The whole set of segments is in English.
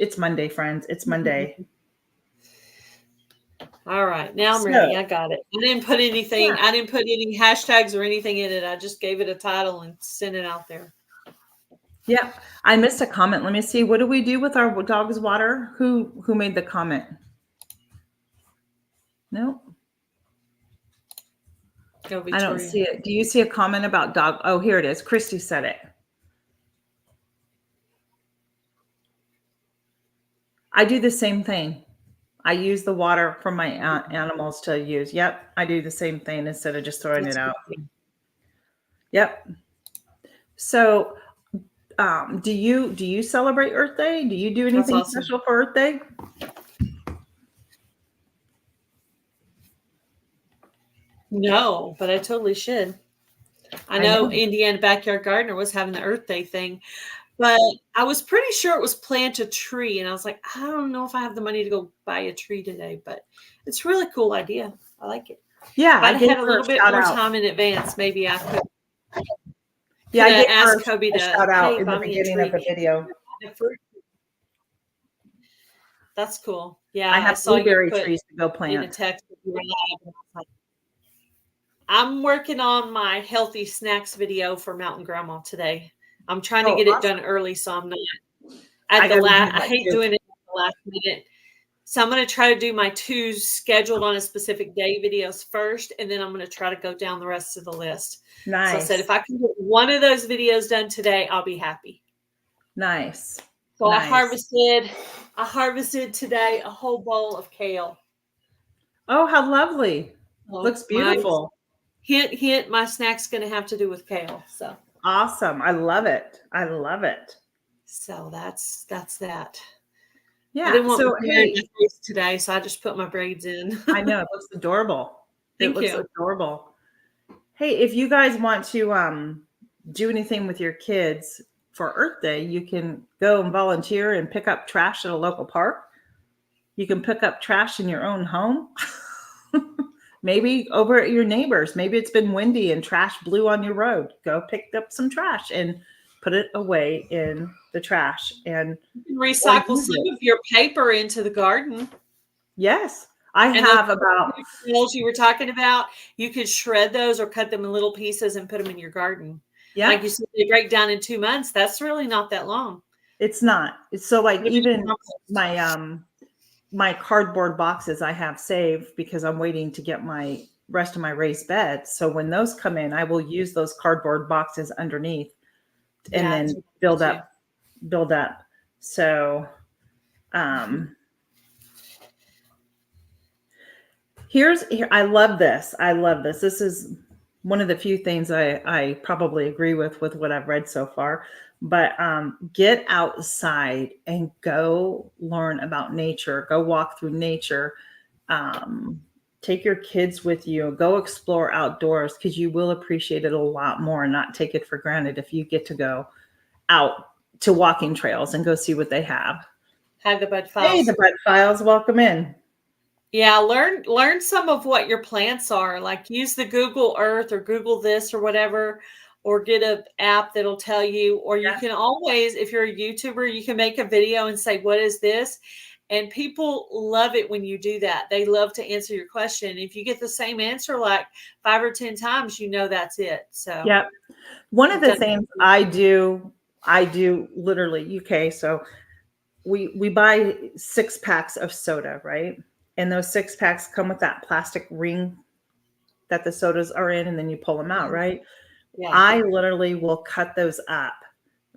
It's Monday, friends. It's Monday. All right. Now I'm ready. I got it. I didn't put anything. I didn't put any hashtags or anything in it. I just gave it a title and sent it out there. Yeah. I missed a comment. Let me see. What do we do with our dog's water? Who made the comment? Nope. I don't see it. Do you see a comment about dog? Oh, here it is. Christy said it. I do the same thing. I use the water for my animals to use. Yep. I do the same thing instead of just throwing it out. Yep. So, do you celebrate Earth Day? Do you do anything special for Earth Day? No, but I totally should. I know Indiana Backyard Gardener was having the Earth Day thing, but I was pretty sure it was plant a tree. And I was like, I don't know if I have the money to go buy a tree today, but it's a really cool idea. I like it. Yeah. If I'd had a little bit more time in advance, maybe I could. Yeah, I asked Kobe to shout out in the beginning of the video. That's cool. Yeah. I have blueberry trees to go plant. In a text. I'm working on my healthy snacks video for Mountain Grandma today. I'm trying to get it done early, so I'm not at the last. I hate doing it at the last minute. So I'm going to try to do my 2 scheduled on a specific day videos first, and then I'm going to try to go down the rest of the list. Nice. So I said, if I can get one of those videos done today, I'll be happy. Nice. So nice. I harvested today a whole bowl of kale. Oh, how lovely. Looks beautiful. Hint, my snack's going to have to do with kale. So awesome. I love it. I love it. So that's that. Yeah. I didn't want my hair in my face today, so I just put my braids in. I know. It looks adorable. Thank you. It looks adorable. Hey, if you guys want to do anything with your kids for Earth Day, you can go and volunteer and pick up trash at a local park. You can pick up trash in your own home. Maybe over at your neighbors. Maybe it's been windy and trash blew on your road. Go pick up some trash and put it away in the trash. And you can recycle some of your paper into the garden. Yes. I have about those you were talking about. You could shred those or cut them in little pieces and put them in your garden. Yeah. Like you said, they break down in 2 months. That's really not that long. It's not. It's so like even my cardboard boxes I have saved because I'm waiting to get my rest of my raised bed. So when those come in, I will use those cardboard boxes underneath and then build up. So, I love this. This is one of the few things I probably agree with what I've read so far. But get outside and go learn about nature. Go walk through nature. Take your kids with you. Go explore outdoors because you will appreciate it a lot more and not take it for granted if you get to go out to walking trails and go see what they have. Hi, the Bud Files. Hey, the Bud Files. Welcome in. Yeah, learn some of what your plants are. Like use the Google Earth or Google this or whatever. Or get an app that'll tell you, or you can always, if you're a YouTuber, you can make a video and say, what is this? And people love it when you do that. They love to answer your question. If you get the same answer like 5 or 10 times, you know that's it. So yeah. One of the things I do literally, okay, so we buy 6 packs of soda, right? And those 6 packs come with that plastic ring that the sodas are in, and then you pull them out, right? Yeah. I literally will cut those up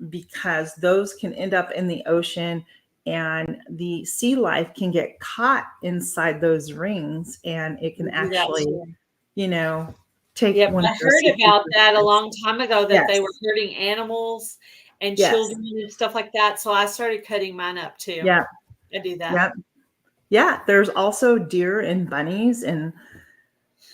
because those can end up in the ocean and the sea life can get caught inside those rings and it can actually, take one. I heard about that a long time ago that they were hurting animals and children and stuff like that. So I started cutting mine up too. Yeah. I do that. Yeah. There's also deer and bunnies and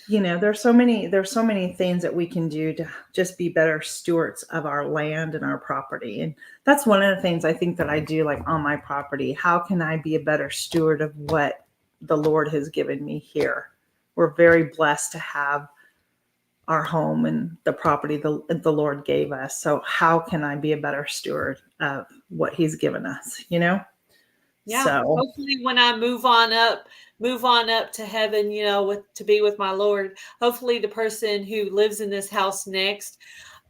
there's so many things that we can do to just be better stewards of our land and our property. And that's one of the things I think that I do like on my property. How can I be a better steward of what the Lord has given me here? We're very blessed to have our home and the property the Lord gave us. So how can I be a better steward of what he's given us, Yeah. So Hopefully when I move on up to heaven, to be with my Lord, hopefully the person who lives in this house next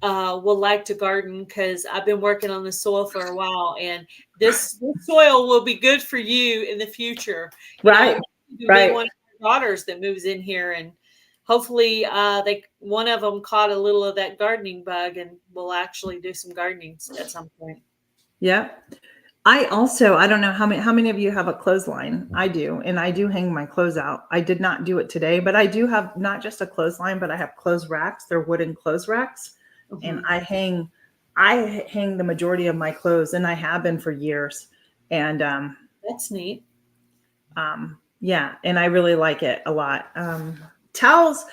will like to garden, because I've been working on the soil for a while, and this soil will be good for you in the future. right, It can be right. one of your daughters that moves in here, and hopefully one of them caught a little of that gardening bug and will actually do some gardening at some point. Yeah. I don't know how many of you have a clothesline. I do, and I do hang my clothes out. I did not do it today, but I do have not just a clothesline, but I have clothes racks. They're wooden clothes racks, and Mhm. I hang the majority of my clothes, and I have been for years. And That's neat. yeah, and I really like it a lot. Towels,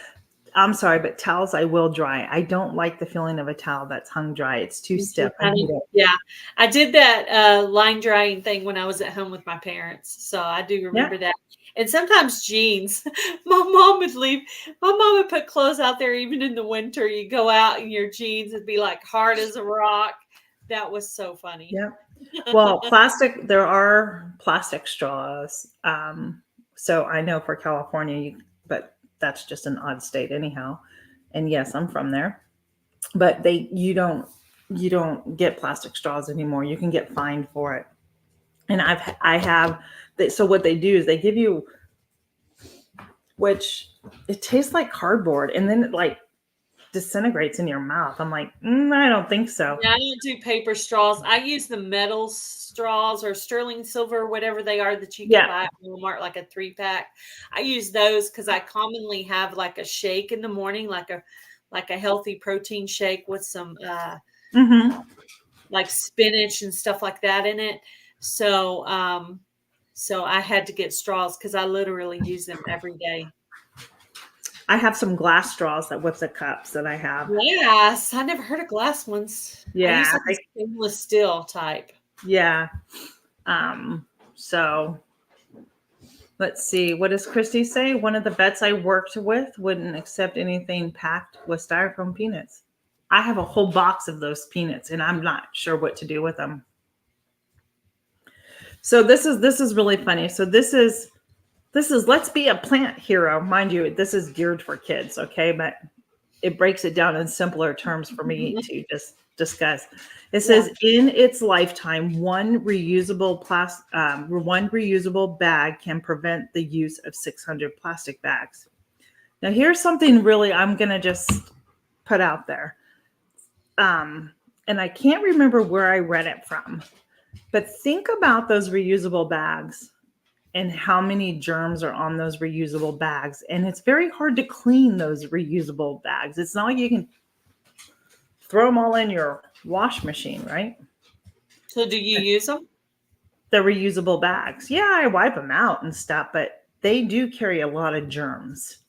I'm sorry, but towels I will dry. I don't like the feeling of a towel that's hung dry. It's too Me too, stiff. I hate honey. it. Yeah. I did that line drying thing when I was at home with my parents. So I do Yeah, remember that. And sometimes jeans. My mom would leave, my mom would put clothes out there even in the winter. You go out and your jeans would be like hard as a rock. That was so funny. yeah. Well, there are plastic straws. So I know for California, but that's just an odd state anyhow. And yes, I'm from there. But you don't get plastic straws anymore. You can get fined for it. And I have so what they do is they give you, which it tastes like cardboard, and then it like disintegrates in your mouth. I'm like, I don't think so. Yeah, I don't do paper straws. I use the metal straws or sterling silver, whatever they are that you can Yeah. buy at Walmart, like a 3-pack. I use those because I commonly have like a shake in the morning, like a healthy protein shake with some Hmm. like spinach and stuff like that in it. So so I had to get straws because I literally use them every day. I have some glass straws that with the cups that I have. Yes, I never heard of glass ones. I use Yeah, like a stainless steel type. yeah. So let's see. What does Christy say? One of the vets I worked with wouldn't accept anything packed with styrofoam peanuts. I have a whole box of those peanuts, and I'm not sure what to do with them. So this is really funny. So this is let's be a plant hero. Mind you, this is geared for kids, okay? But it breaks it down in simpler terms for me to just discuss. It Yeah. says in its lifetime, one reusable bag can prevent the use of 600 plastic bags. Now, here's something really I'm gonna just put out there, and I can't remember where I read it from, but think about those reusable bags and how many germs are on those reusable bags. And it's very hard to clean those reusable bags. It's not like you can throw them all in your wash machine, right? So do you use them? The reusable bags. Yeah, I wipe them out and stuff, but they do carry a lot of germs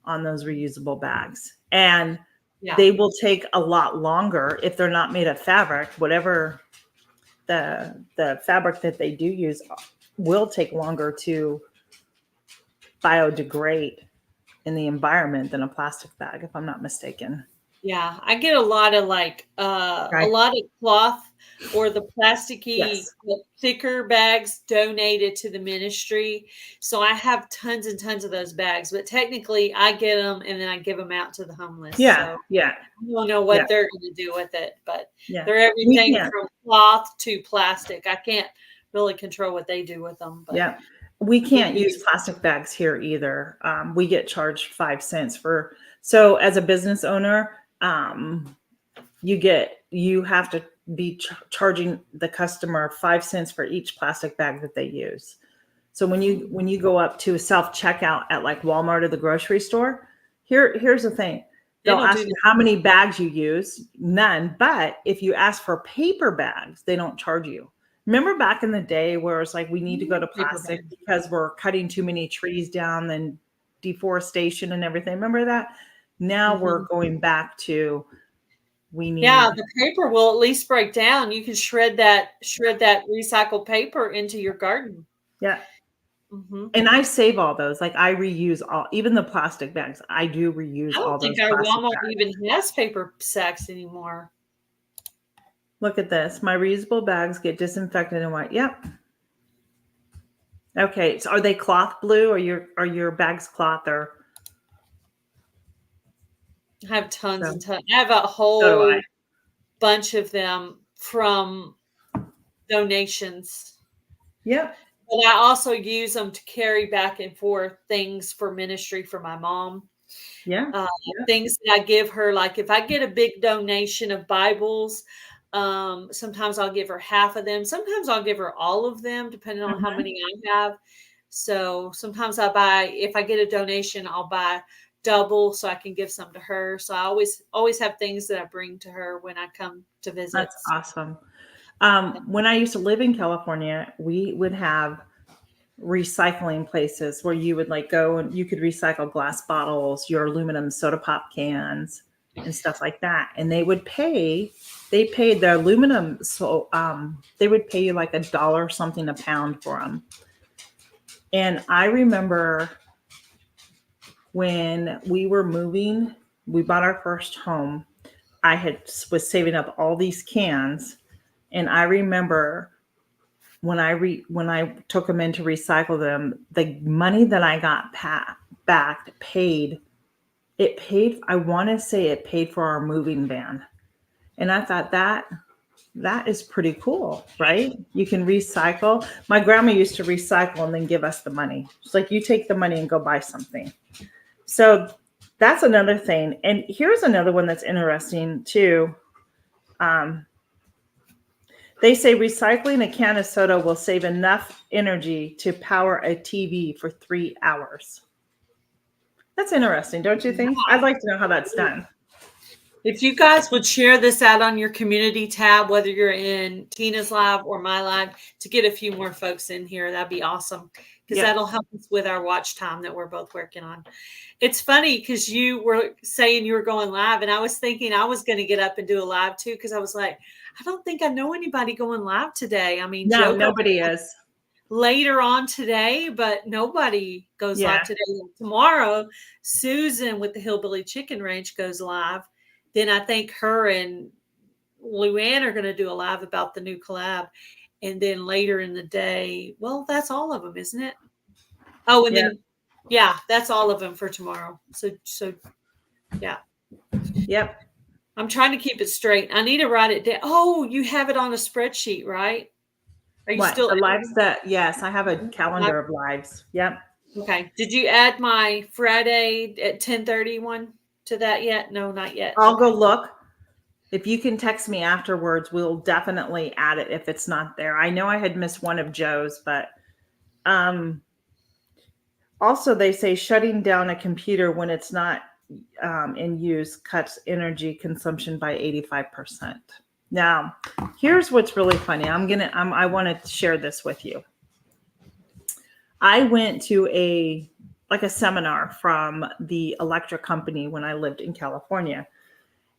on those reusable bags. And Yeah. they will take a lot longer if they're not made of fabric, whatever the fabric that they do use will take longer to biodegrade in the environment than a plastic bag, if I'm not mistaken. Yeah, I get a lot of a Right. lot of cloth or the plasticky, Yes. the thicker bags donated to the ministry. So I have tons and tons of those bags, but technically I get them and then I give them out to the homeless. Yeah. So Yeah. I don't know Yeah. what they're going to do with it, but Yeah. they're We everything can't. from cloth to plastic. I can't really control what they do with them, but Yeah. We we can't use use them. plastic bags here either. We get charged 5 cents for, so as a business owner, you have to be charging the customer 5 cents for each plastic bag that they use. So when you go up to self checkout at like Walmart or the grocery store, here's the thing. They They'll don't ask do you this. how many bags you use. None. But if you ask for paper bags, they don't charge you. Remember back in the day where it's like we need to go to Paper plastic bags. because we're cutting too many trees down and deforestation and everything. Remember that? Now we're Mhm. going back to we Yeah, need. the paper will at least break down. You can shred that recycled paper into your garden. Yeah. Mhm. And I save all those. Like I reuse all, even the plastic bags. I do I reuse all don't think those our plastic Walmart bags. even has paper sacks anymore. Look at this. My reusable bags get disinfected and white. Yep. Okay. So are they cloth blue, or your bags cloth, or I have tons so? and tons. I have a So do I. whole bunch of them from donations. Yep. But I also use them to carry back and forth things for ministry for my mom. Yeah. Uh, Yeah. things that I give her, like if I get a big donation of Bibles, sometimes I'll give her half of them. Sometimes I'll give her all of them, depending on how Mhm. many I have. So sometimes I buy, if I get a donation, I'll buy double so I can give some to her. So I always have things that I bring to her when I come to That's visits. awesome. When I used to live in California, we would have recycling places where you would like go and you could recycle glass bottles, your aluminum soda pop cans, and stuff like that. And they paid the aluminum, so they would pay you like $1 something a pound for them. And I remember when we were moving, we bought our first home. Was saving up all these cans, and I remember when I took them in to recycle them, the money that I got back paid. I want to say it paid for our moving van, and I thought that is pretty cool, right? You can recycle. My grandma used to recycle and then give us the money. It's like you take the money and go buy something. So that's another thing. And here's another one that's interesting too. Um, They say recycling a can of soda will save enough energy to power a TV for 3 hours. That's interesting, don't you think? I'd like to know how that's done. If you guys would share this out on your community tab, whether you're in Tina's live or my live, to get a few more folks in here, that'd be awesome, because Yep. that'll help us with our watch time that we're both working on. It's funny because you were saying you were going live, and I was thinking I was going to get up and do a live too, because I was like, I don't think I know anybody going live today. I mean, No, Joe goes nobody is. later on today, but nobody goes live Yeah. today. Tomorrow, Susan with the Hillbilly Chicken Ranch goes live. Then I think her and Luann are going to do a live about the new collab. And then later in the day, well, that's all of them, isn't it? Oh, and Yep. then, yeah, that's all of them for tomorrow. So yeah, Yep. I'm trying to keep it straight. I need to write it down. Oh, you have it on a spreadsheet, right? Are you What? still The lives that, yes, I have a live? calendar of lives. Yep. Okay. Did you add my Friday at 10:30 one to that yet? No, not yet. I'll go Okay. look. If you can text me afterwards, we'll definitely add it if it's not there. I know I had missed one of Joe's, but um also they say shutting down a computer when it's not in use cuts energy consumption by 85%. Now, here's what's really funny. I want to share this with you. I went to a seminar from the electric company when I lived in California.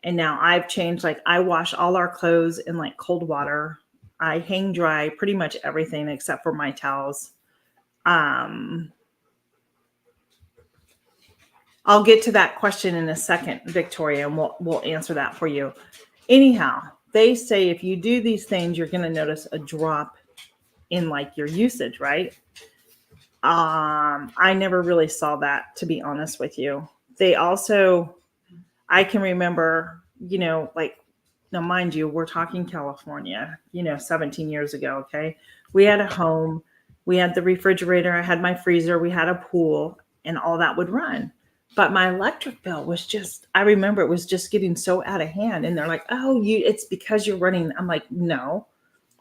And now I've changed, like I wash all our clothes in like cold water. I hang dry pretty much everything except for my towels. Um, I'll get to that question in a second, Victoria, and we'll answer that for you. Anyhow, they say if you do these things, you're going to notice a drop in like your usage, right? I never really saw that, to be honest with you. They also, I can remember, like, now mind you, we're talking California, 17 years ago. Okay. We had a home, we had the refrigerator, I had my freezer, we had a pool, and all that would run. But my electric bill was just, I remember it was just getting so out of hand. And they're like, oh, it's because you're running. I'm like, no,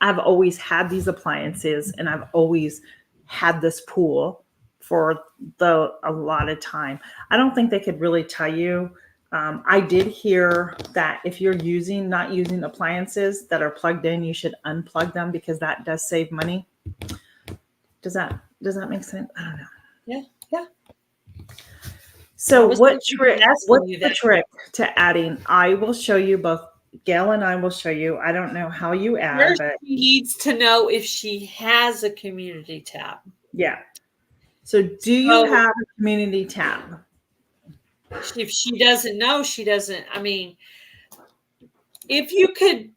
I've always had these appliances and I've always had this pool for a lot of time. I don't think they could really tell you. I did hear that if you're not using appliances that are plugged in, you should unplug them because that does save money. Does that make sense? I don't know. Yeah. Yeah. So What's what's the trick to adding? I will show you both. Gail and I will show you. I don't know how you add, First, but she needs to know if she has a community tab. yeah. So do you have a community tab? If she doesn't know, she doesn't. I mean, if you could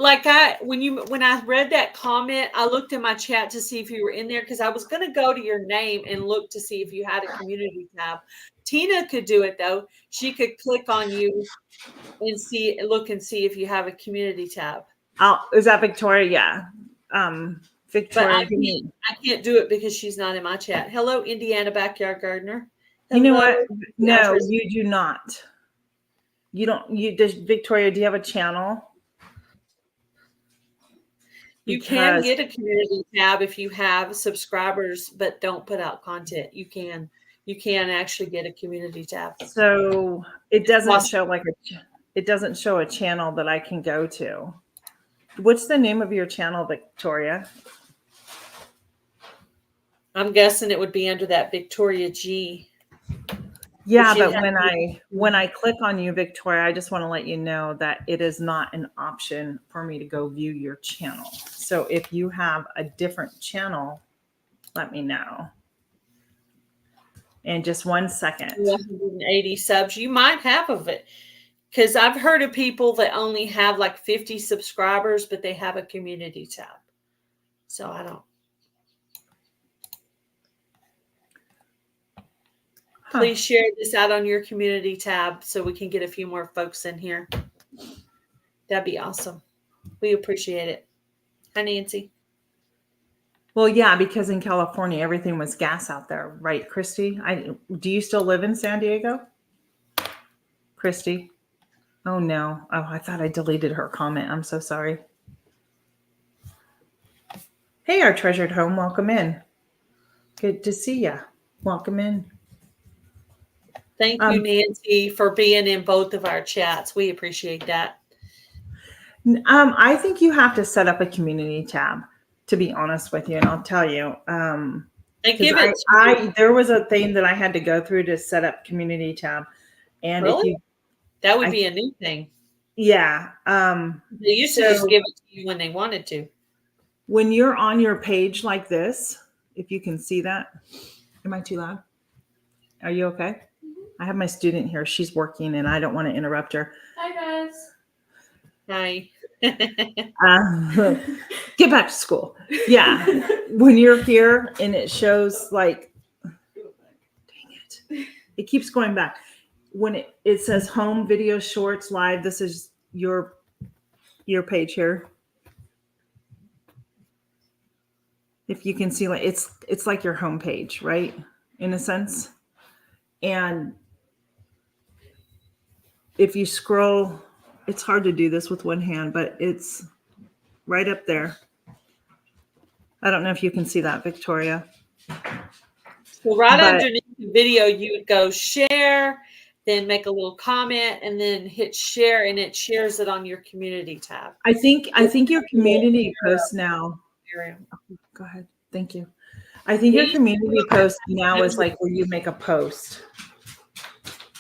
like when I read that comment, I looked in my chat to see if you were in there because I was going to go to your name and look to see if you had a community tab. Tina could do it though. She could click on you and look and see if you have a community tab. Is that Victoria? Yeah. But Victoria, I can't do it because she's not in my chat. Hello, Indiana Backyard Gardener. You know what? Hello, No, you do not. You don't. Does Victoria? Do you have a channel? You can get a community tab if you have subscribers, but don't put out content. You can actually get a community tab. So it doesn't show it doesn't show a channel that I can go to. What's the name of your channel, Victoria? I'm guessing it would be under that Victoria G. Yeah, but when I click on you, Victoria, I just want to let you know that it is not an option for me to go view your channel. So if you have a different channel, let me know. In just 1 second. 180 subs. You might have of it. Because I've heard of people that only have like 50 subscribers, but they have a community tab. So I don't. Please share this out on your community tab so we can get a few more folks in here. That'd be awesome. We appreciate it. Hi, Nancy. Well, yeah, because in California, everything was gas out there, right, Christy? Do you still live in San Diego? Christy? Oh, no. Oh, I thought I deleted her comment. I'm so sorry. Hey, our treasured home. Welcome in. Good to see you. Welcome in. Thank you, Nancy, for being in both of our chats. We appreciate that. I think you have to set up a community tab, to be honest with you, and I'll tell you. There was a thing that I had to go through to set up community tab, and really? That would be a new thing. Yeah. They used to just give it to you when they wanted to. When you're on your page like this, if you can see that, am I too loud? Are you okay? I have my student here. She's working, and I don't want to interrupt her. Hi, guys. Hi. Get back to school. Yeah. When you're here and it shows like, dang it keeps going back. When it says home video shorts live, this is your page here. If you can see, like it's like your home page, right? In a sense. And if you scroll, it's hard to do this with one hand, but it's right up there. I don't know if you can see that, Victoria. So underneath the video, you would go share, then make a little comment, and then hit share, and it shares it on your community tab. I think your community post now. Go ahead. Thank you. I think your community post now is like where you make a post.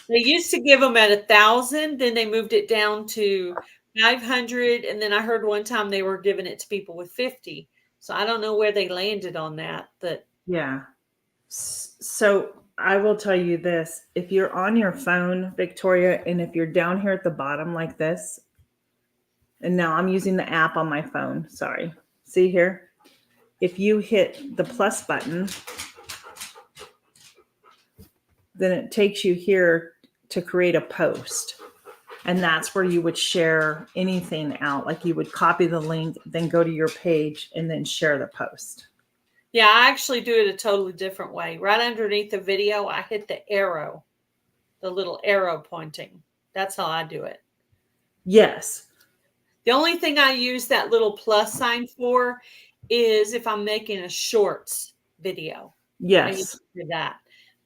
They used to give them at 1,000, then they moved it down to 500, and then I heard one time they were giving it to people with 50. So I don't know where they landed on that, but yeah. So I will tell you this: if you're on your phone, Victoria, and if you're down here at the bottom like this, and now I'm using the app on my phone. Sorry. See here? If you hit the plus button, then it takes you here to create a post. And that's where you would share anything out. Like you would copy the link, then go to your page and then share the post. Yeah, I actually do it a totally different way. Right underneath the video, I hit the arrow, the little arrow pointing. That's how I do it. Yes. The only thing I use that little plus sign for is if I'm making a shorts video. Yes. I use it for that.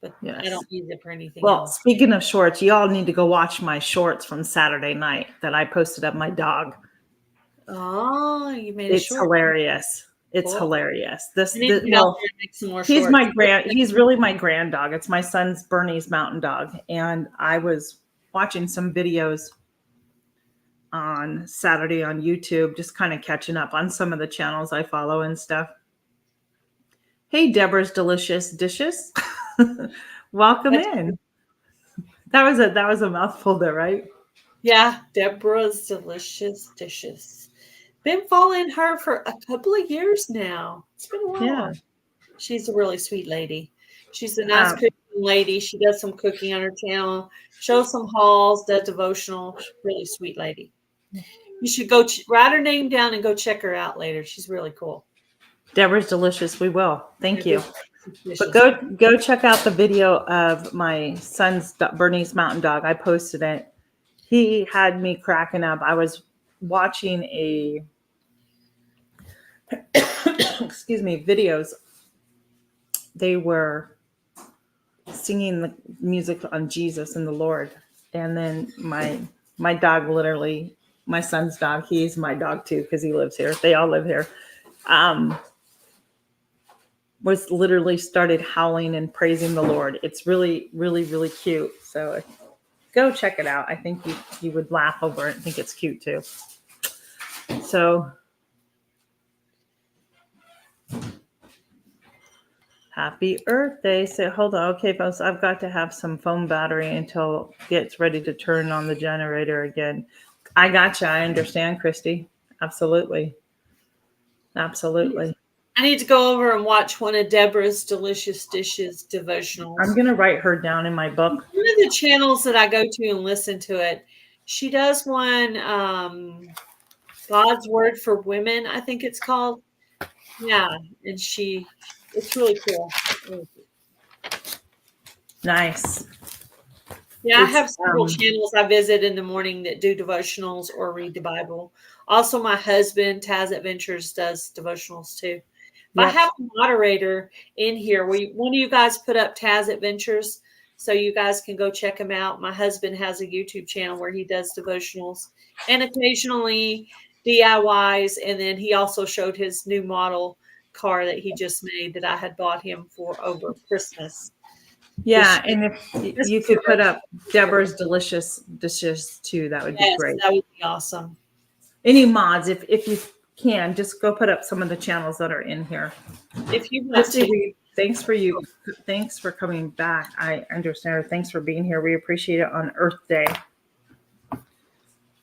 But yes. I don't use it for anything else. Speaking of shorts, y'all need to go watch my shorts from Saturday night that I posted of my dog. Oh, you made It's hilarious. It's hilarious. He's really my grand dog. It's my son's Bernie's mountain dog. And I was watching some videos on Saturday on YouTube, just kind of catching up on some of the channels I follow and stuff. Hey, Deborah's Delicious Dishes. Welcome in. That was a mouthful there, right? Yeah, Deborah's Delicious Dishes. been following her for a couple of years now. It's been a while. Yeah. She's a really sweet lady. She's a nice cooking lady. She does some cooking on her channel, shows some hauls, does devotional. Really sweet lady. You should go write her name down and go check her out later. She's really cool. Deborah's Delicious. We will. Thank you. Delicious. But go check out the video of my son's Bernese Mountain Dog. I posted it. He had me cracking up. I was watching a excuse me, videos. They were singing the music on Jesus and the Lord. And then my dog, literally, my son's dog, he's my dog too, because he lives here. They all live here. Was literally started howling and praising the Lord. It's really, really, really cute. So go check it out. I think you would laugh over it and think it's cute too. So happy Earth Day. So hold on. Okay, folks, I've got to have some phone battery until it gets ready to turn on the generator again. I gotcha. I understand, Christy. Absolutely. Absolutely. I need to go over and watch one of Deborah's Delicious Dishes devotionals. I'm going to write her down in my book. One of the channels that I go to and listen to it, she does one, God's Word for Women, I think it's called. Yeah, and it's really cool. Nice. Yeah, I have several channels I visit in the morning that do devotionals or read the Bible. Also, my husband, Taz Adventures, does devotionals too. But I have a moderator in here. One of you guys put up Taz Adventures, so you guys can go check him out. My husband has a YouTube channel where he does devotionals and occasionally DIYs. And then he also showed his new model car that he just made that I had bought him for over Christmas. Yeah, and if you could put up Deborah's Delicious Dishes too, that would be great. That would be awesome. Any mods, if you can, just go put up some of the channels that are in here. If you want to. Thanks for coming back. I understand. Thanks for being here. We appreciate it on Earth Day.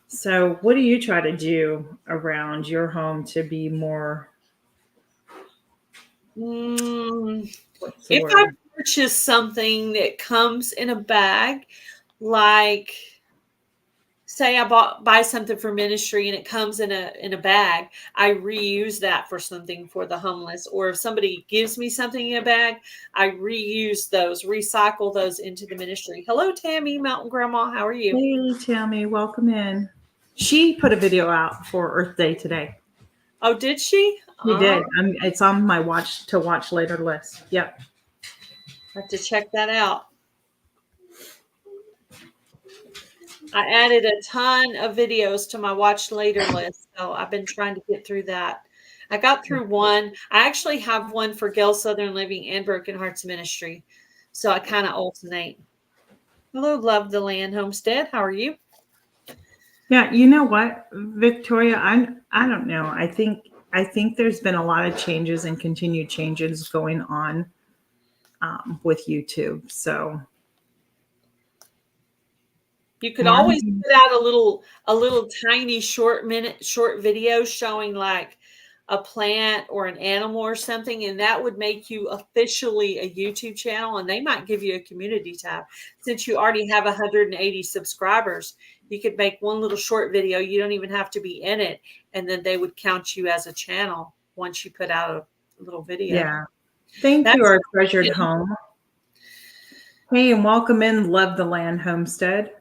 So what do you try to do around your home to be more? If I purchase something that comes in a bag, like say I buy something for ministry and it comes in a bag, I reuse that for something for the homeless. Or if somebody gives me something in a bag, I recycle those into the ministry. Hello, Tammy, Mountain Grandma. How are you? Hey, Tammy, welcome in. She put a video out for Earth Day today. Oh, did she? She did. It's on my watch later list. Yep. I have to check that out. I added a ton of videos to my watch later list, so I've been trying to get through that. I got through one. I actually have one for Gale Southern Living and Broken Hearts Ministry, so I kind of alternate. Hello, Love the Land Homestead. How are you? Yeah, you know what, Victoria? I don't know. I think there's been a lot of changes and continued changes going on with YouTube. So you could always put out a little tiny short video showing like a plant or an animal or something, and that would make you officially a YouTube channel, and they might give you a community tab. Since you already have 180 subscribers, you could make one little short video. You don't even have to be in it, and then they would count you as a channel once you put out a little video. Yeah. Thank you, our treasured home. Hey, and welcome in Love the Land Homestead.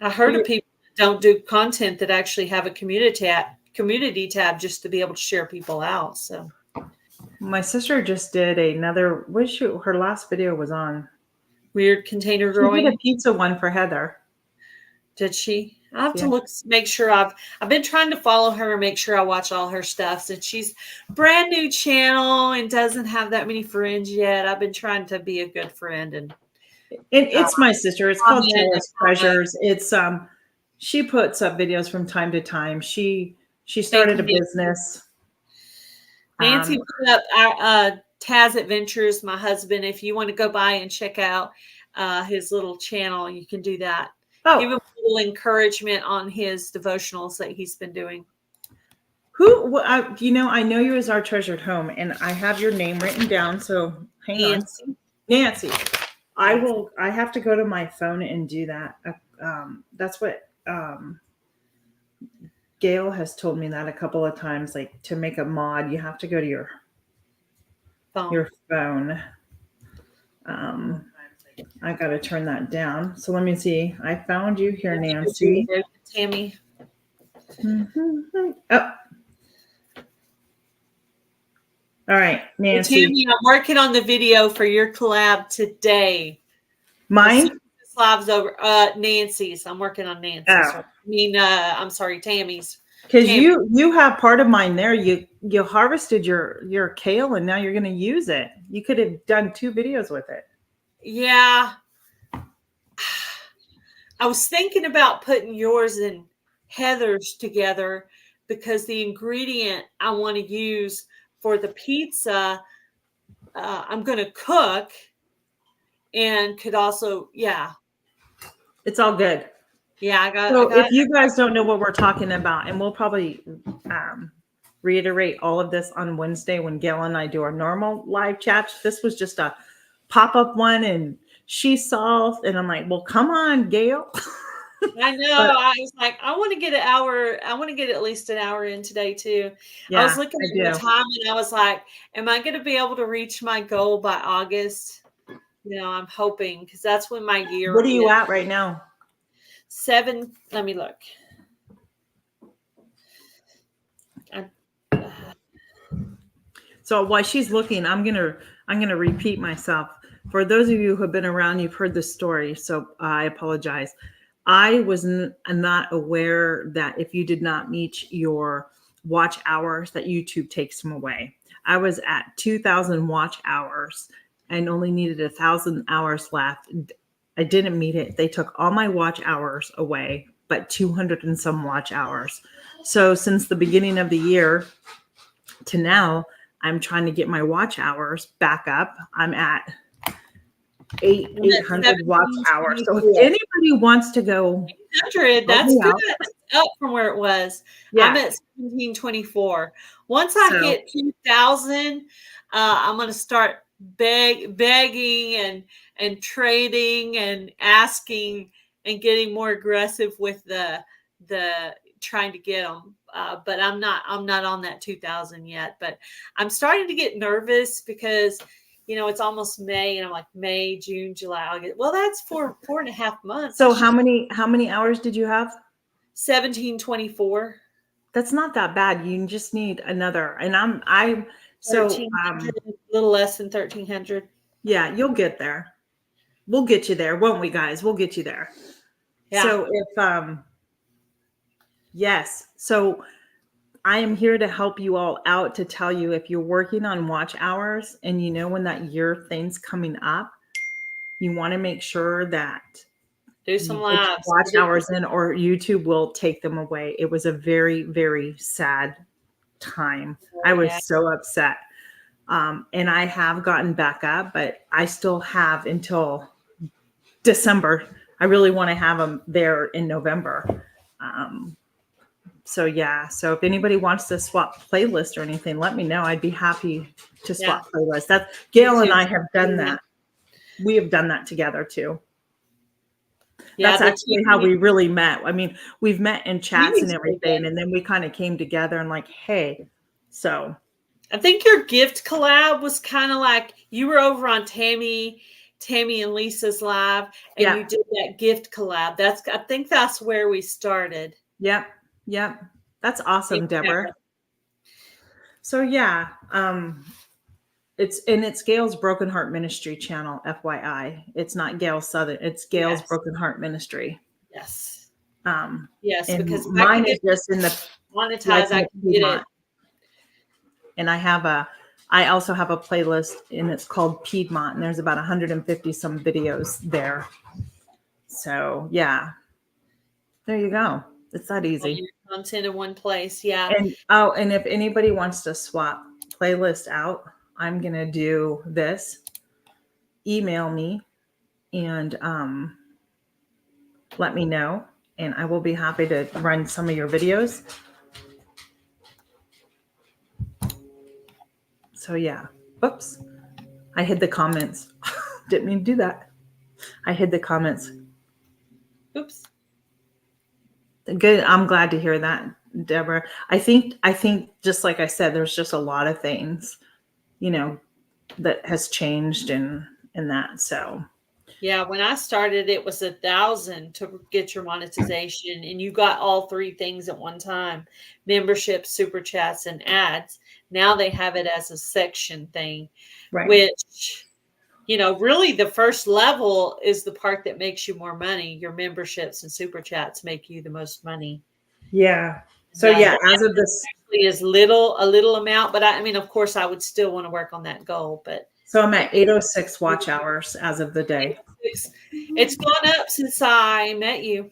I heard of people that don't do content that actually have a community tab just to be able to share people out. So my sister just did another, her last video was on weird container growing. She did a pizza one for Heather. Did she? I have to look, make sure I've been trying to follow her and make sure I watch all her stuff. Since she's brand new channel and doesn't have that many friends yet, I've been trying to be a good friend. And it's my sister. It's called Taylor's Treasures. It's she puts up videos from time to time. She started a business. Nancy put up our Taz Adventures, my husband. If you want to go by and check out his little channel, you can do that. Oh, give him a little encouragement on his devotionals that he's been doing. I know you as our treasured home, and I have your name written down. So hang on, Nancy. I have to go to my phone and do that. That's what Gail has told me that a couple of times. Like, to make a mod, you have to go to your phone. I got to turn that down. So let me see. I found you here, Nancy. Tammy. Oh. All right, Nancy. Hey, Tammy, I'm working on the video for your collab today. Mine? This live's over. Nancy's. I'm working on Nancy's. Oh. I'm sorry, Tammy's. Because you have part of mine there. You harvested your kale, and now you're going to use it. You could have done 2 videos with it. Yeah. I was thinking about putting yours and Heather's together because the ingredient I want to use for the pizza, I'm going to cook and could also, It's all good. Yeah, if you guys don't know what we're talking about, and we'll probably reiterate all of this on Wednesday when Gail and I do our normal live chats. This was just a pop-up one, and she saw, and I'm like, well, come on, Gail. I know. I was like, I want to get an hour. I want to get at least an hour in today too. Yeah, I was looking at the time, and I was like, am I going to be able to reach my goal by August? I'm hoping, because that's when my year. What are you at right now? 7. Let me look. So while she's looking, I'm gonna repeat myself. For those of you who have been around, you've heard this story, so I apologize. I was not aware that if you did not meet your watch hours, that YouTube takes them away. I was at 2,000 watch hours and only needed 1,000 hours left. I didn't meet it. They took all my watch hours away, but 200 and some watch hours. So since the beginning of the year to now, I'm trying to get my watch hours back up. I'm at 800 watch hours. So if anybody wants to go 800, that's good. That's up from where it was. Yeah. I'm at 1724. Once I hit 2,000, I'm going to start begging and trading and asking and getting more aggressive with the trying to get them. But I'm not on that 2,000 yet. But I'm starting to get nervous because it's almost May, and I'm like, May, June, July, August. Well, that's 4.5 months. So how many hours did you have? 1724. That's not that bad. You just need another. And I'm so a little less than 1,300. Yeah, you'll get there. We'll get you there, won't we, guys? We'll get you there. Yeah. So if yes. So I am here to help you all out, to tell you, if you're working on watch hours and when that year thing's coming up, you want to make sure that do some lives, watch hours in, or YouTube will take them away. It was a very, very sad time. I was so upset. And I have gotten back up, but I still have until December. I really want to have them there in November. So if anybody wants to swap playlist or anything, let me know. I'd be happy to swap playlists. That's Gail and I have done that. We have done that together too. That's actually how we really met. I mean, we've met in chats and everything, and then we kind of came together and like, hey, so. I think your gift collab was kind of like, you were over on Tammy and Lisa's live, and you did that gift collab. I think that's where we started. Yep. That's awesome, Deborah. So it's Gail's Broken Heart Ministry channel, FYI. It's not Gail Southern. It's Gail's Broken Heart Ministry. Yes. Yes, because mine is just in the monetize. I can get it. And I also have a playlist, and it's called Piedmont, and there's about 150 some videos there. So there you go. It's that easy. Content in one place. Yeah. And if anybody wants to swap playlist out, I'm going to do this. Email me and let me know, and I will be happy to run some of your videos. So yeah, oops, I hid the comments. Didn't mean to do that. I hid the comments. Oops. Good. I'm glad to hear that, Deborah. I think just like I said, there's just a lot of things, that has changed in that. So Yeah, when I started, it was 1,000 to get your monetization, and you got all three things at one time: membership, super chats, and ads. Now they have it as a section thing, right. which, really the first level is the part that makes you more money. Your memberships and super chats make you the most money. Yeah. So And, yeah, the as of this, actually is a little amount, but I mean, of course, I would still want to work on that goal. But so I'm at 806 watch hours as of the day. it's gone up since I met you.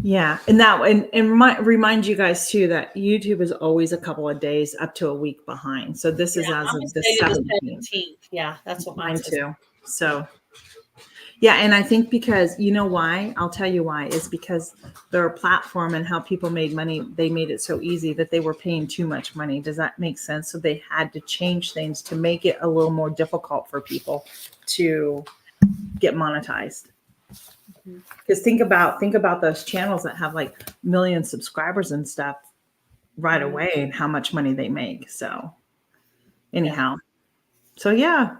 Yeah, and remind you guys too that YouTube is always a couple of days up to a week behind. So this is as I'm of the gonna say to the 17th. 17th. Yeah, that's what mine Mine says. too. So yeah, and I think because you know why? I'll tell you why. Is because their platform and how people made money, they made it so easy that they were paying too much money. Does that make sense? So they had to change things to make it a little more difficult for people to get monetized. Because think about those channels that have like million subscribers and stuff right away and how much money they make. So anyhow. So yeah.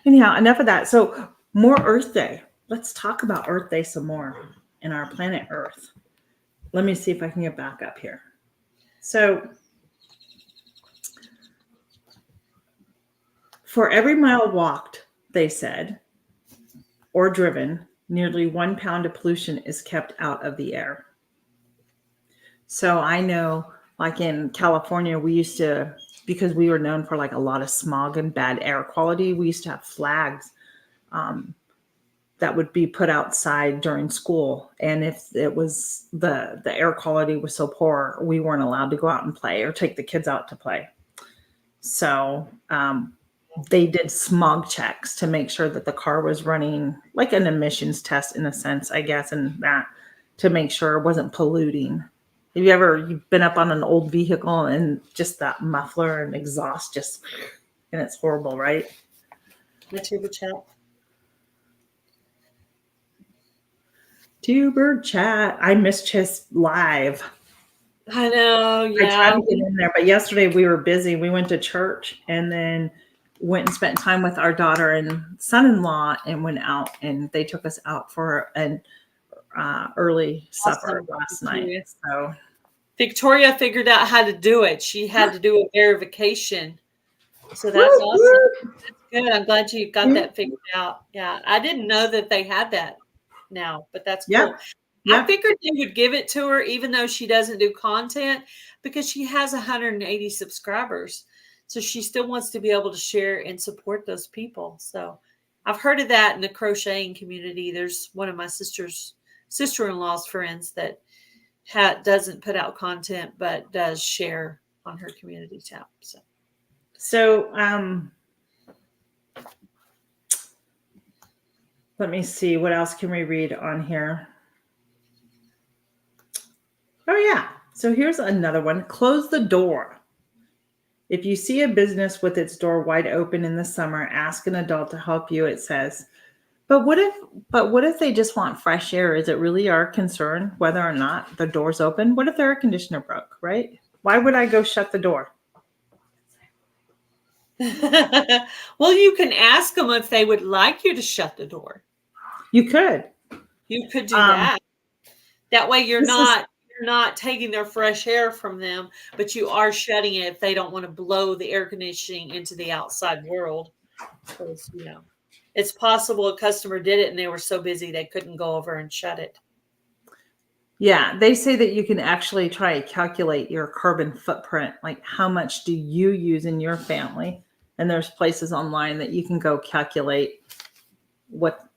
Anyhow, enough of that. So more Earth Day. Let's talk about Earth Day some more in our planet Earth. Let me see if I can get back up here. So for every mile walked, they said, or driven, nearly 1 pound of pollution is kept out of the air. So I know, like in California, we used to, because we were known for like a lot of smog and bad air quality, we used to have flags that would be put outside during school. And if it was the air quality was so poor, we weren't allowed to go out and play or take the kids out to play. So they did smog checks to make sure that the car was running like an emissions test in a sense, I guess, and that to make sure it wasn't polluting. Have you've been up on an old vehicle and just that muffler and exhaust and it's horrible, right? My tuber chat. Tuber chat. I missed his live. I know. I tried Yeah. to get in there, but yesterday we were busy. We went to church and then went and spent time with our daughter and son-in-law and went out and they took us out for an early supper last night. So Victoria figured out how to do it. She had to do a verification. So that's awesome. That's good. I'm glad you got that figured out. Yeah. I didn't know that they had that now, but that's cool. I figured they would give it to her even though she doesn't do content because she has 180 subscribers. So she still wants to be able to share and support those people. So I've heard of that in the crocheting community. There's one of my sister-in-law's friends that doesn't put out content but does share on her community tab. So let me see, what else can we read on here? Oh yeah, so here's another one. Close the door. If you see a business with its door wide open in the summer, ask an adult to help you, it says. But what if they just want fresh air? Is it really our concern whether or not the door's open? What if their air conditioner broke, right? Why would I go shut the door? Well, you can ask them if they would like you to shut the door. You could. You could do that. That way you're not taking their fresh air from them, but you are shutting it if they don't want to blow the air conditioning into the outside world. Because, it's possible a customer did it and they were so busy they couldn't go over and shut it. Yeah, they say that you can actually try to calculate your carbon footprint, like how much do you use in your family? And there's places online that you can go calculate what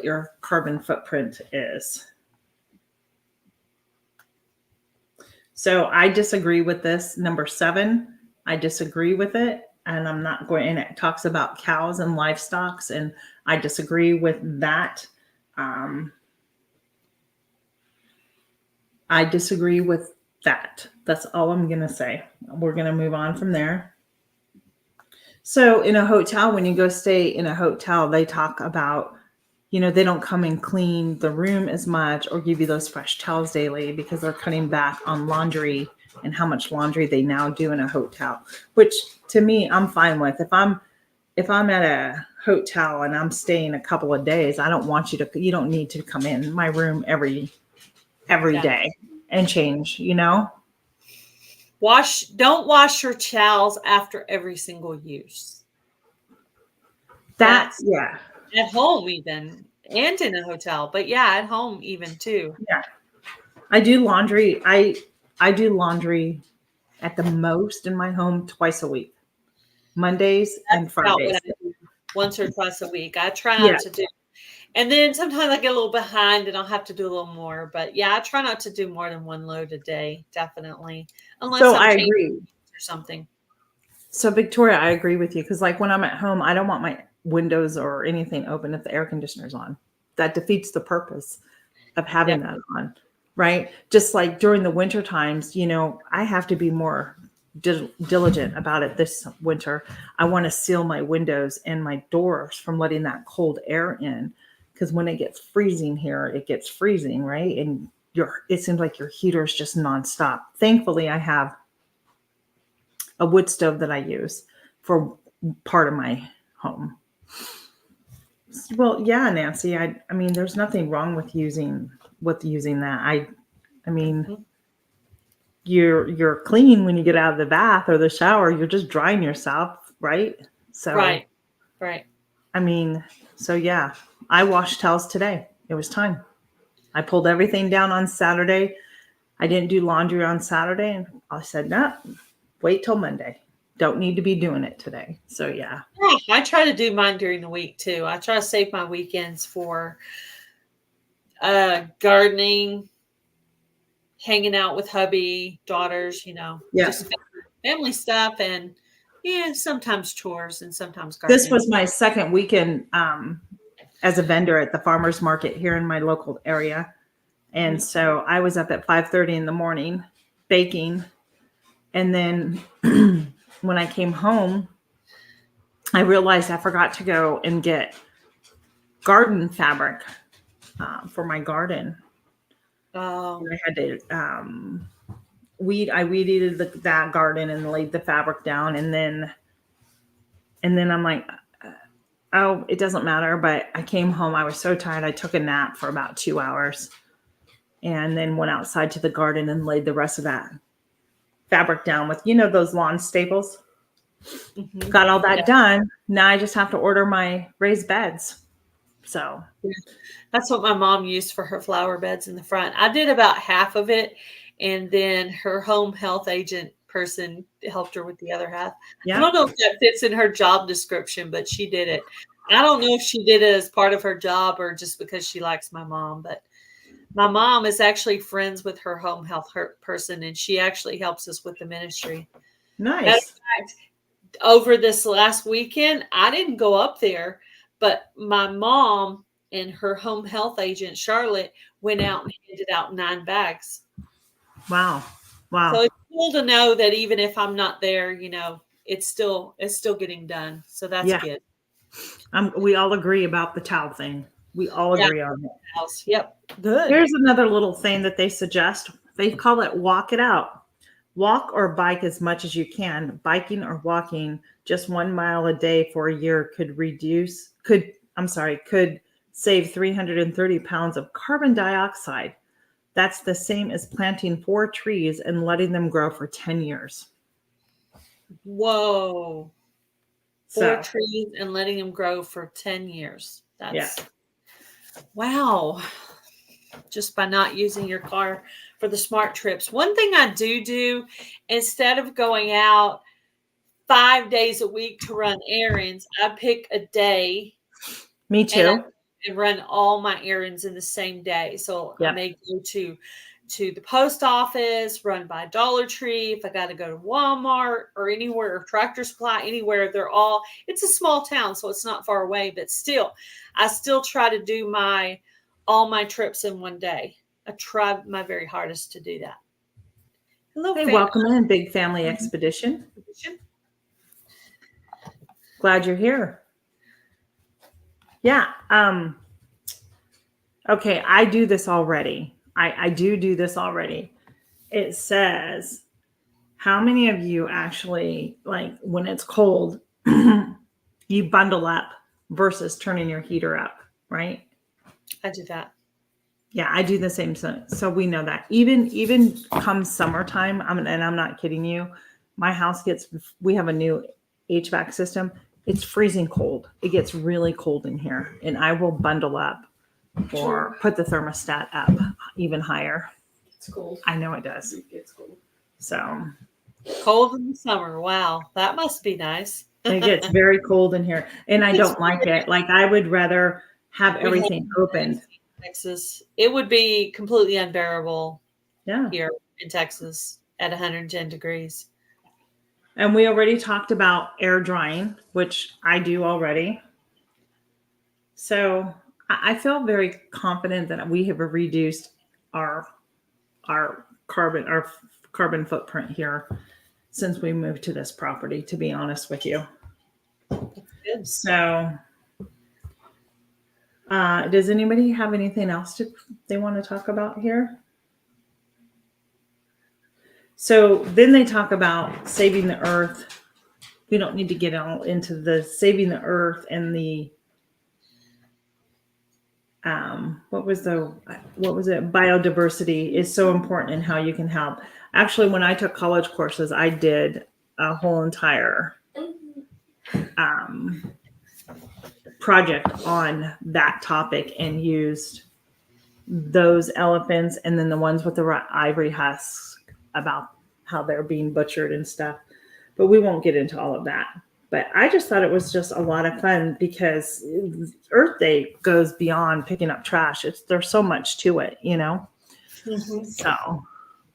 your carbon footprint is. So I disagree with this. Number 7, I disagree with it. And I'm not going, and it talks about cows and livestock, and I disagree with that. I disagree with that. That's all I'm going to say. We're going to move on from there. So, in a hotel, when you go stay in a hotel, they talk about, they don't come and clean the room as much or give you those fresh towels daily because they're cutting back on laundry and how much laundry they now do in a hotel, which to me, I'm fine with. If I'm at a hotel and I'm staying a couple of days, you don't need to come in my room every Yeah. day and change, Don't wash your towels after every single use. that, That's yeah. at home even, and in a hotel, but yeah, at home even too. Yeah. I do laundry. I do laundry at the most in my home twice a week, Mondays and That's about what Fridays. I do, once or twice a week. I try Yeah. not to do, and then sometimes I get a little behind and I'll have to do a little more. But yeah, I try not to do more than one load a day, definitely, unless So I'm I changing agree. or something. So Victoria, I agree with you because like when I'm at home, I don't want my windows or anything open if the air conditioner's on. That defeats the purpose of having Yep. that on, right? Just like during the winter times, I have to be more diligent about it this winter. I want to seal my windows and my doors from letting that cold air in because when it gets freezing here, it gets freezing, right? And it seems like your heater is just nonstop. Thankfully, I have a wood stove that I use for part of my home. Well, yeah, Nancy. I mean, there's nothing wrong with using that. I mean, Mhm. you're clean when you get out of the bath or the shower. You're just drying yourself, right? So, Right. Right. I mean, so yeah, I washed towels today. It was time. I pulled everything down on Saturday. I didn't do laundry on Saturday, and I said, no, wait till Monday. Don't need to be doing it today. So yeah. Yeah, I try to do mine during the week too. I try to save my weekends for gardening, hanging out with hubby, daughters, Yeah. just family stuff, and yeah, sometimes chores and sometimes This gardening. was my second weekend as a vendor at the farmers market here in my local area. And Mhm. so I was up at 5:30 in the morning baking. And then when I came home, I realized I forgot to go and get garden fabric for my garden. Oh, And I had to I weed eated that garden and laid the fabric down. And then I'm like, oh, it doesn't matter. But I came home. I was so tired. I took a nap for about 2 hours and then went outside to the garden and laid the rest of that fabric down with, those lawn staples. mhm. Got all Yeah. that done. Now I just have to order my raised beds. So, That's what my mom used for her flower beds in the front. I did about half of it, and then her home health agent person helped her with the other half. I yeah. don't know if that fits in her job description, but she did it. I don't know if she did it as part of her job or just because she likes my mom, but my mom is actually friends with her home health person, and she actually helps us with the ministry. Matter Nice. of fact, over this last weekend, I didn't go up there, but my mom and her home health agent, Charlotte, went out and handed out 9 bags. Wow. So Wow. it's cool to know that even if I'm not there, it's still getting done. So that's Yeah. good. We all agree about the towel thing. We all Yeah. agree on it. House. Yep. Good. Here's another little thing that they suggest. They call it walk it out. Walk or bike as much as you can. Biking or walking just 1 mile a day for a year could save 330 pounds of carbon dioxide. That's the same as planting 4 trees and letting them grow for 10 years. Whoa. 4 So, trees and letting them grow for 10 years. yeah. That's wow. Just by not using your car for the smart trips. One thing I do instead of going out 5 days a week to run errands, I pick a day Me and too. run all my errands in the same day. So I Yep. may go to the post office, run by Dollar Tree. If I got to go to Walmart or anywhere, or Tractor Supply, anywhere, it's a small town, so it's not far away, but still, I still try to do all my trips in one day. I tried my very hardest to do that. Hello, Hey, welcome in, Big Family Expedition. Glad you're here. Yeah. Okay, I do this already. I do this already. It says, how many of you actually, like, when it's cold, you bundle up versus turning your heater up, right? I do that. Yeah, I do the same. So we know that even come summertime, and I'm not kidding you, my house we have a new HVAC system. It's freezing cold. It gets really cold in here, and I will bundle up or put the thermostat up even higher. It's cold. I know it does. It gets cold. So Cold in the summer. Wow, that must be nice. it gets very cold in here, and I don't like it. Like, I would rather have everything opened. Texas, it would be completely unbearable Yeah. here in Texas at 110 degrees. And we already talked about air drying, which I do already. So I feel very confident that we have reduced our carbon footprint here since we moved to this property, to be honest with you. Good. So does anybody have anything else they want to talk about here? So then they talk about saving the earth. We don't need to get all into the saving the earth and the what was it? Biodiversity is so important in how you can help. Actually, when I took college courses, I did a whole entire project on that topic and used those elephants and then the ones with the ivory husks about how they're being butchered and stuff. But we won't get into all of that. But I just thought it was just a lot of fun because Earth Day goes beyond picking up trash. There's so much to it, you know? Mm-hmm. So,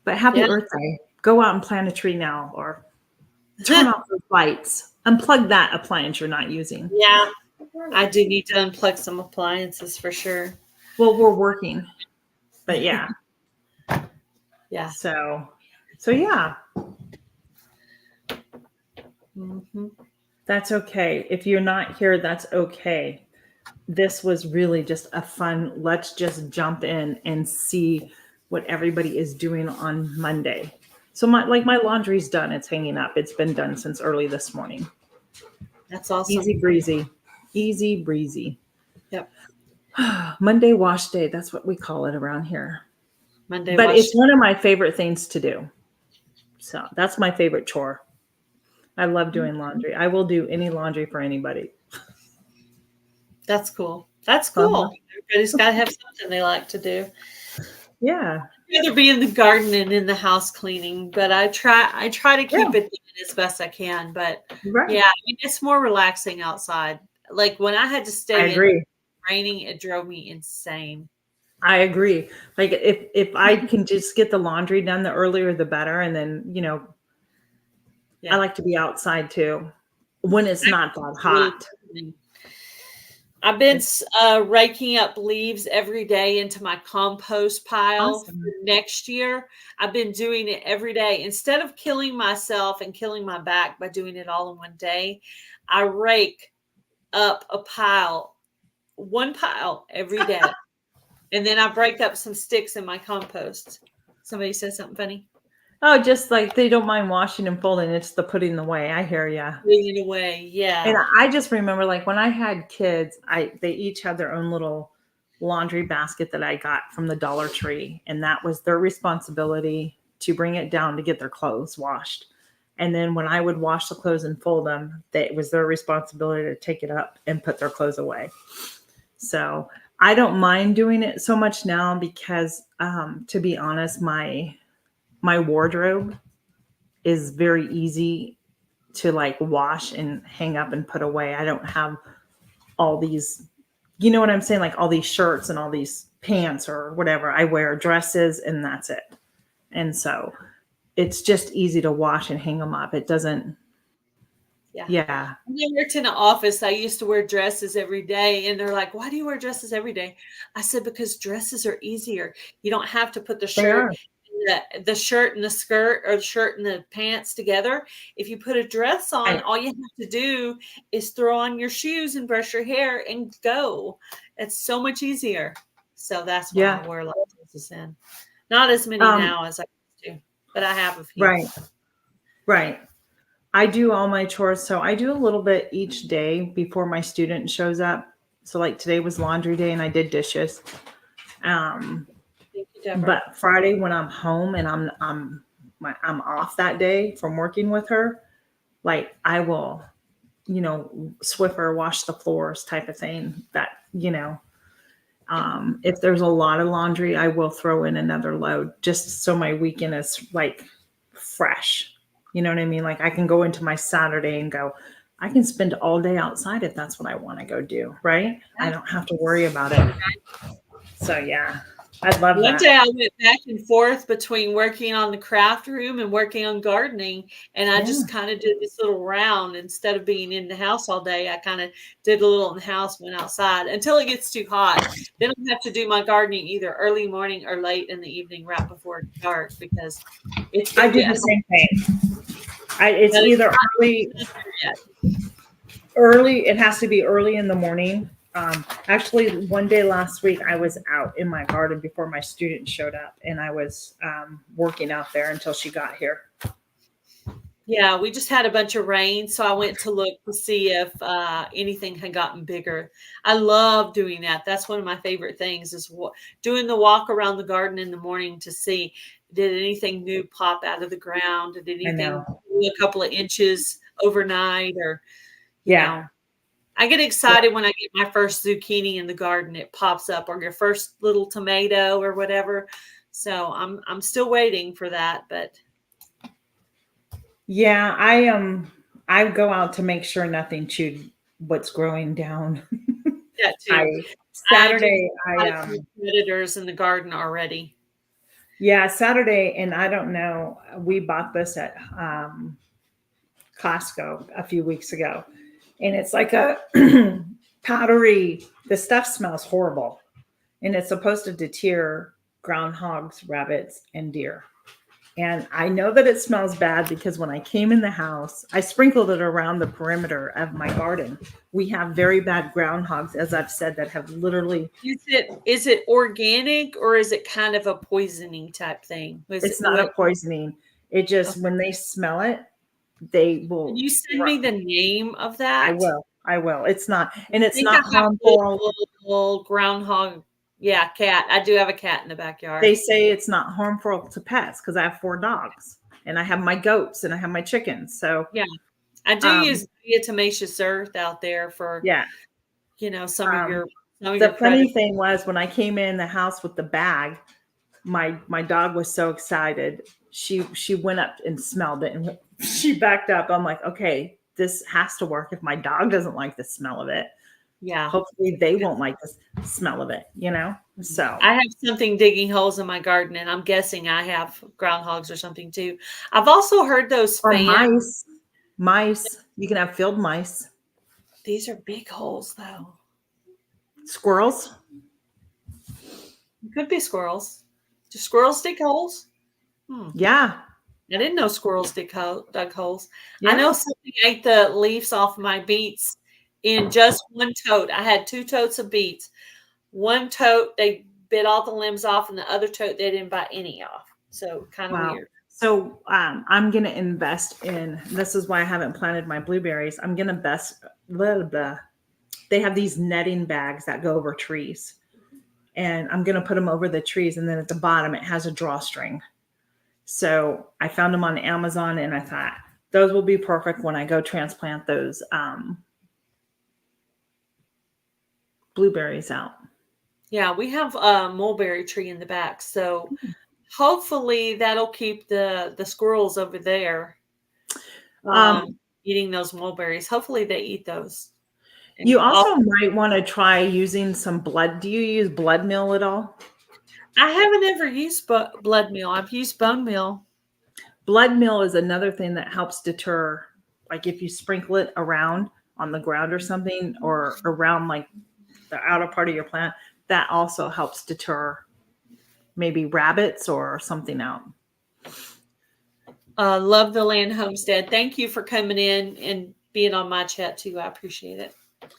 but happy Earth Day. Go out and plant a tree now, or turn off those lights. Unplug that appliance you're not using. Yeah, I do need to unplug some appliances for sure. Well, we're working, but yeah. Yeah. So yeah. Mm-hmm. That's okay. If you're not here, that's okay. This was really just a fun, let's just jump in and see what everybody is doing on Monday. So my laundry's done. It's hanging up. It's been done since early this morning. That's awesome. Easy breezy. Easy breezy. Yep. Monday wash day. That's what we call it around here. Monday But wash. it's one of my favorite things to do. So that's my favorite chore. I love doing laundry. I will do any laundry for anybody. That's cool. That's cool. Everybody's got to have something they like to do. Yeah. I'd rather be in the garden and in the house cleaning, but I try to keep it as best I can. But Right. yeah, I mean, it's more relaxing outside. Like when I had to stay in raining, it drove me insane. I agree. Like if I can just get the laundry done, the earlier the better. And then, you know, I like to be outside too when it's not that hot. I've been raking up leaves every day into my compost pile for next year. I've been doing it every day. Instead of killing myself and killing my back by doing it all in one day, I rake up one pile every day. And then I break up some sticks in my compost. Somebody said something funny. Oh, just like they don't mind washing and folding. It's the putting away. I hear ya. Putting it away, yeah. And I just remember, like, when I had kids, they each had their own little laundry basket that I got from the Dollar Tree, and that was their responsibility to bring it down to get their clothes washed. And then when I would wash the clothes and fold them, it was their responsibility to take it up and put their clothes away. So I don't mind doing it so much now because, to be honest, my wardrobe is very easy to like wash and hang up and put away. I don't have all these, you know what I'm saying? Like all these shirts and all these pants or whatever. I wear dresses and that's it. And so it's just easy to wash and hang them up. It doesn't Yeah. Yeah. When I worked in an office, I used to wear dresses every day, and they're like, "Why do you wear dresses every day?" I said, "Because dresses are easier. You don't have to put the They are. shirt the shirt and the skirt or the shirt and the pants together. If you put a dress on, Right. all you have to do is throw on your shoes and brush your hair and go. It's so much easier." So that's why I Yeah. wear a lot of dresses in. Not as many Um, now as I used to, but I have a few. right. Right. I do all my chores. So I do a little bit each day before my student shows up. So like today was laundry day and I did dishes. Um, Thank you, Deborah. but Friday when I'm home and I'm off that day from working with her, like I will, Swiffer, wash the floors type of thing. If there's a lot of laundry, I will throw in another load just so my weekend is like fresh. You know what I mean? Like I can go into my Saturday and go, I can spend all day outside if that's what I want to go do. Right. I don't have to worry about it. So yeah, I love One that. day I went back and forth between working on the craft room and working on gardening, and I Yeah. just kind of did this little round instead of being in the house all day. I kind of did a little in the house, went outside until it gets too hot. Then I have to do my gardening either early morning or late in the evening, right before dark, because it's I going to do get the hot. same thing. It's But it's either not there yet. early. It has to be early in the morning. Actually, one day last week, I was out in my garden before my student showed up, and I was working out there until she got here. Yeah, we just had a bunch of rain, so I went to look to see if anything had gotten bigger. I love doing that. That's one of my favorite things is doing the walk around the garden in the morning to see did anything new pop out of the ground? Did I anything know. do a couple of inches overnight? Or, you Yeah. know, I get excited when I get my first zucchini in the garden. It pops up, or your first little tomato or whatever. So I'm still waiting for that, but Yeah, I go out to make sure nothing chewed what's growing down. that I too. I do Saturday I quite a few predators in the garden already. Yeah, Saturday, and I don't know, we bought this at Costco a few weeks ago. And it's like a powdery, the stuff smells horrible. And it's supposed to deter groundhogs, rabbits, and deer. And I know that it smells bad because when I came in the house, I sprinkled it around the perimeter of my garden. We have very bad groundhogs, as I've said, that have literally, Is it organic or is it kind of a poisoning type thing? Was it it's not a what? poisoning. It just, Okay. when they smell it, they Can will, you send me the name of I that? will, I will. It's not, and I it's think I not have a little, harmful. little groundhog. Yeah, cat. I do have a cat in the backyard. They say it's not harmful to pets because I have 4 dogs and I have my goats and I have my chickens. So, Yeah, I do use um, diatomaceous earth out there for yeah. some of Um, your the funny predators. thing was when I came in the house with the bag, my dog was so excited. She went up and smelled it and she backed up. I'm like, okay, this has to work. If my dog doesn't like the smell of it, Yeah. hopefully they won't like the smell of it. So I have something digging holes in my garden, and I'm guessing I have groundhogs or something too. I've also heard those or fans. mice. You can have field mice, These are big holes, though. squirrels. Could be squirrels. Do squirrels dig holes? Hmm. Yeah, I didn't know squirrels dug holes. I know yeah. something ate the leaves off my beets in just one tote. I had 2 totes of beets. One tote, they bit all the limbs off, and the other tote, they didn't bite any off. So kind of Wow. weird. So I'm gonna invest in. This is why I haven't planted my blueberries. I'm gonna invest. Blah, blah. They have these netting bags that go over trees, and I'm gonna put them over the trees, and then at the bottom it has a drawstring. So I found them on Amazon, and I thought those will be perfect when I go transplant those blueberries out. Yeah, we have a mulberry tree in the back, so hopefully that'll keep the squirrels over there Um, eating those mulberries. Hopefully they eat those. And you I'll, also might want to try using some blood. Do you use blood meal at all? I haven't ever used blood meal. I've used bone meal. Blood meal is another thing that helps deter like if you sprinkle it around on the ground or something, or around like the outer part of your plant, that also helps deter maybe rabbits or something out. Love the land homestead. Thank you for coming in and being on my chat too. I appreciate it.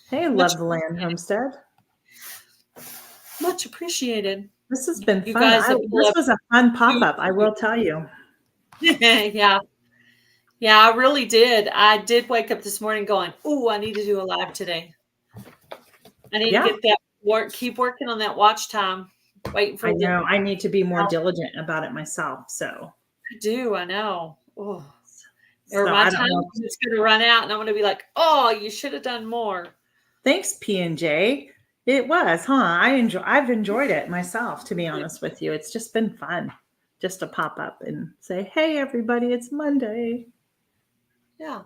Hey, love the land homestead. Much appreciated. This has been You fun. guys This was a fun pop-up, I will tell you. Yeah. Yeah, I really did. I did wake up this morning going, "Ooh, I need to do a live today. I need to get that work, keep working on that watch time." Waiting for I know. I need to be more diligent about it myself. So I know. Oh. Or so my I don't time know. is going to run out and I'm going to be like, "Oh, you should have done more." Thanks, P&J. It was, huh? I've enjoyed it myself, to be honest with you. It's just been fun just to pop up and say, "Hey everybody, it's Monday." Yeah.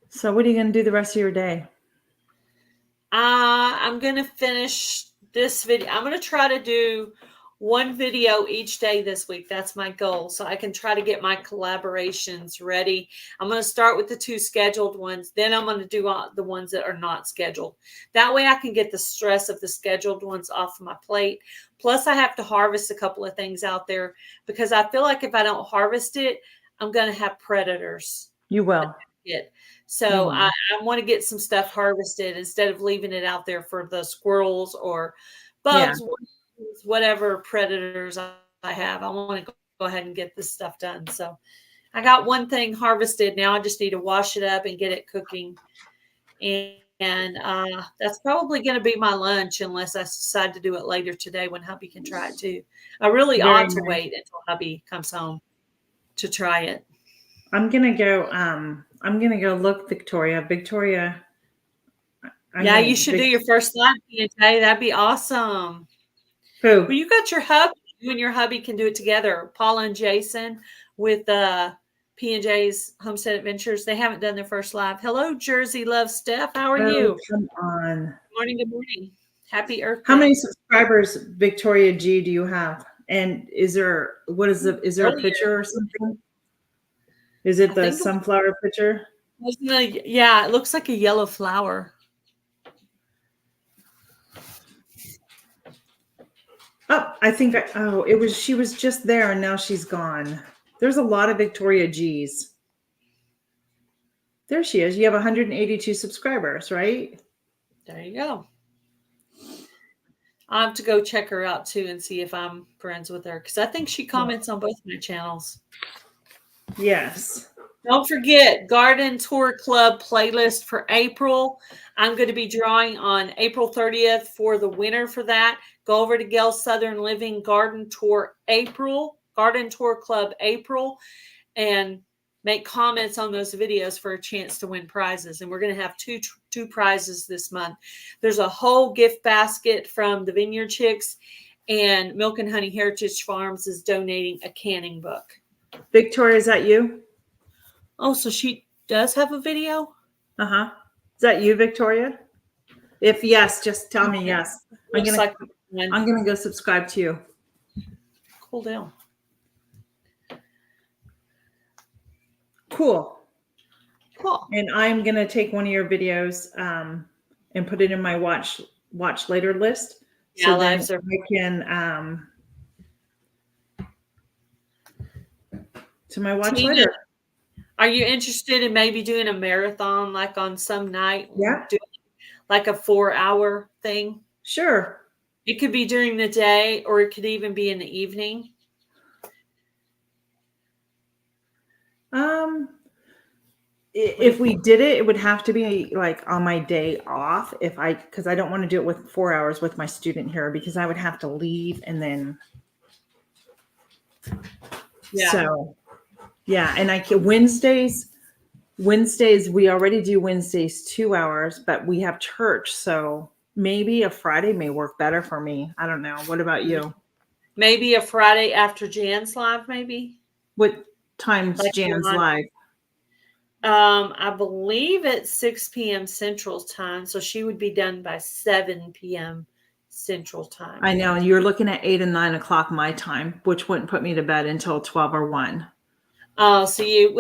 So what are you going to do the rest of your day? I'm going to finish this video. I'm going to try to do one video each day this week. That's my goal. So I can try to get my collaborations ready. I'm going to start with the 2 scheduled ones. Then I'm going to do the ones that are not scheduled. That way I can get the stress of the scheduled ones off of my plate. Plus I have to harvest a couple of things out there because I feel like if I don't harvest it, I'm going to have predators. You will. So I want to get some stuff harvested instead of leaving it out there for the squirrels or bugs, whatever predators I have. I want to go ahead and get this stuff done. So I got one thing harvested. Now I just need to wash it up and get it cooking. And that's probably going to be my lunch unless I decide to do it later today when hubby can try it too. I really ought to wait until hubby comes home to try it. I'm gonna go look, Victoria. Yeah, you should do your first live, P&J. That'd be awesome. Who? Well, you got your hubby. You and your hubby can do it together. Paula and Jason with P&J's Homestead Adventures. They haven't done their first live. Hello, Jersey Love Steph. How are you? Come on. Good morning. Good morning. Happy Earth Day. How many subscribers, Victoria G, do you have? And is there a picture or something? Is it the sunflower picture? Yeah, it looks like a yellow flower. Oh, I think she was just there and now she's gone. There's a lot of Victoria G's. There she is. You have 182 subscribers, right? There you go. I'll have to go check her out too and see if I'm friends with her because I think she comments on both my channels. Yes. Don't forget Garden Tour Club playlist for April. I'm going to be drawing on April 30th for the winner for that. Go over to Gail Southern Living Garden Tour Club April, and make comments on those videos for a chance to win prizes. And we're going to have two prizes this month. There's a whole gift basket from the Vineyard Chicks, and Milk and Honey Heritage Farms is donating a canning book. Victoria, is that you? Oh, so she does have a video? Uh-huh. Is that you, Victoria? If yes, just tell me yes. I'm gonna go subscribe to you. Cool deal. Cool. Cool. And I'm gonna take one of your videos and put it in my watch later list. Yeah, so then I can to my watch later. Are you interested in maybe doing a marathon like on some night? Yeah. Like a 4-hour thing? Sure. It could be during the day or it could even be in the evening. If we did it, it would have to be like on my day off because I don't want to do it with 4 hours with my student here because I would have to leave and then. Yeah. So, yeah. And Wednesdays, we already do Wednesdays 2 hours, but we have church. So maybe a Friday may work better for me. I don't know. What about you? Maybe a Friday after Jan's live, maybe. What time's Jan's live? I believe it's 6 p.m. Central Time. So she would be done by 7 p.m. Central Time. I know. And you're looking at 8 and 9 o'clock my time, which wouldn't put me to bed until 12 or 1. Oh, so you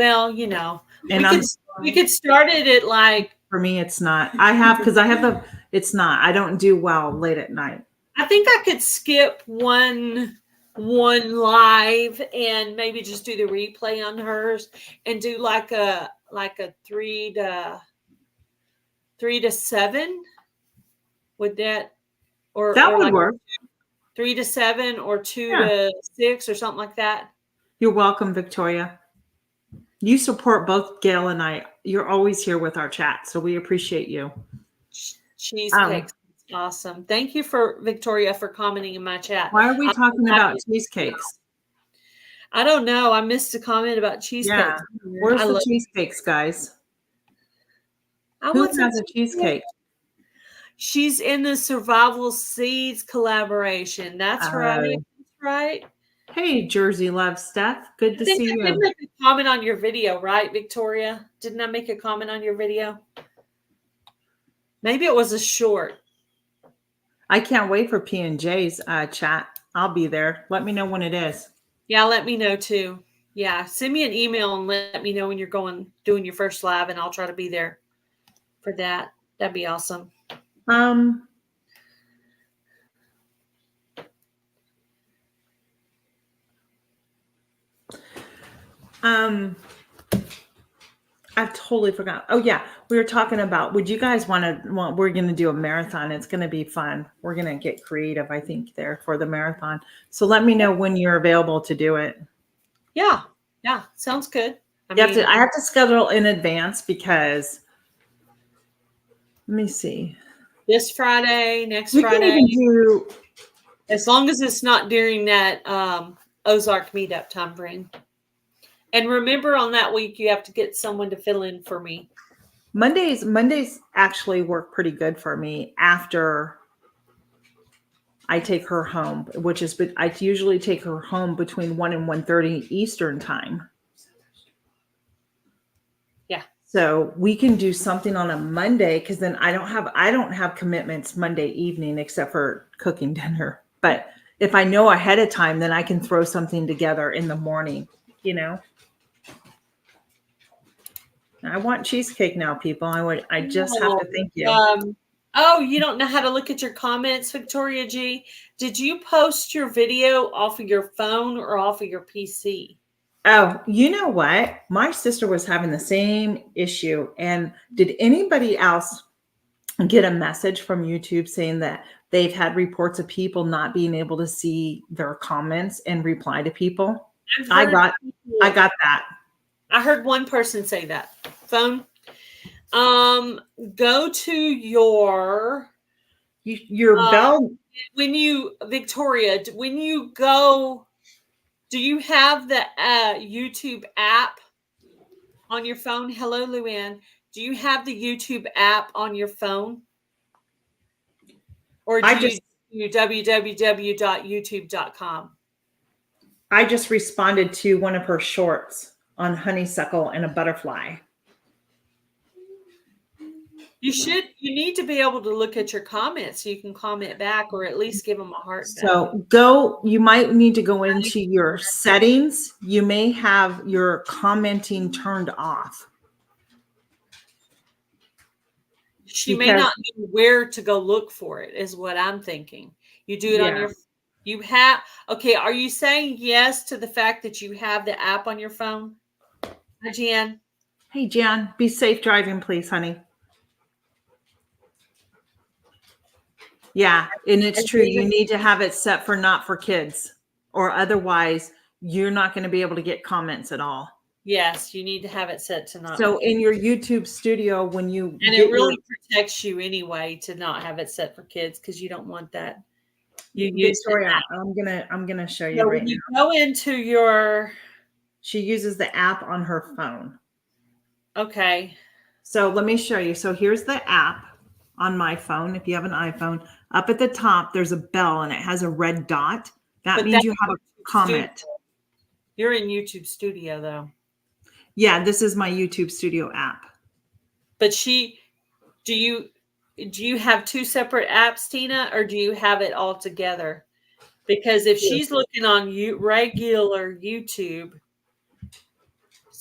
know, And we could start it at like, for me, it's not. It's not. I don't do well late at night. I think I could skip one live and maybe just do the replay on hers and do like a 3 to 7. Would that That or would like work. 3 to 7 or 2 Yeah. to 6 or something like that? You're welcome, Victoria. You support both Gail and I. You're always here with our chat, so we appreciate you. Cheesecakes. Awesome. Thank you for Victoria for commenting in my chat. Why are we talking about cheesecakes? I don't know. I missed a comment about cheesecakes. Yeah. Where's the cheesecakes, guys? Who has a cheesecake? She's in the Survival Seeds collaboration. That's right. That's right. Hey, Jersey Love Steph. Good to see you. I did make a comment on your video, right, Victoria? Didn't I make a comment on your video? Maybe it was a short. I can't wait for P&J's chat. I'll be there. Let me know when it is. Yeah, let me know too. Yeah, send me an email and let me know when you're doing your first live, and I'll try to be there for that. That'd be awesome. I've totally forgot. Oh yeah, we were talking about. Would you guys want to? Well, we're going to do a marathon. It's going to be fun. We're going to get creative, I think, there for the marathon. So let me know when you're available to do it. Yeah, sounds good. I have to schedule in advance because. Let me see. This Friday, next we Friday. Can even do, as long as it's not during that Ozark meetup time frame. And remember, on that week, you have to get someone to fill in for me. Mondays actually work pretty good for me after I take her home, which is, I usually take her home between 1 and 1:30 Eastern time. Yeah. So we can do something on a Monday because then I don't have commitments Monday evening except for cooking dinner. But if I know ahead of time, then I can throw something together in the morning, you know. I want cheesecake now, people. I just have to thank you. Oh, you don't know how to look at your comments, Victoria G. Did you post your video off of your phone or off of your PC? Oh, you know what? My sister was having the same issue. And did anybody else get a message from YouTube saying that they've had reports of people not being able to see their comments and reply to people? I got that. I heard one person say that. Phone. Go to your bell. Victoria, when you go, do you have the YouTube app on your phone? Hello, Luann. Do you have the YouTube app on your phone? Or do you do www.youtube.com? I just responded to one of her shorts on honeysuckle and a butterfly. You need to be able to look at your comments so you can comment back or at least give them a heart. So you might need to go into your settings. You may have your commenting turned off. She may not know where to go look for it, is what I'm thinking. You do it on your, okay, are you saying yes to the fact that you have the app on your phone? Hi, Jan. Hey, Jan, be safe driving, please, honey. Yeah, and it's true. You need to have it set for not for kids, or otherwise you're not going to be able to get comments at all. Yes, you need to have it set to not. So in your YouTube studio, when you and it really protects you anyway to not have it set for kids because you don't want that. Victoria, I'm gonna show you right now. You go into your. She uses the app on her phone. Okay. So let me show you. So here's the app on my phone. If you have an iPhone, up at the top, there's a bell and it has a red dot. That means you have a comment. You're in YouTube Studio though. Yeah, this is my YouTube Studio app. But do you have two separate apps, Tina, or do you have it all together? Because if she's looking on regular YouTube,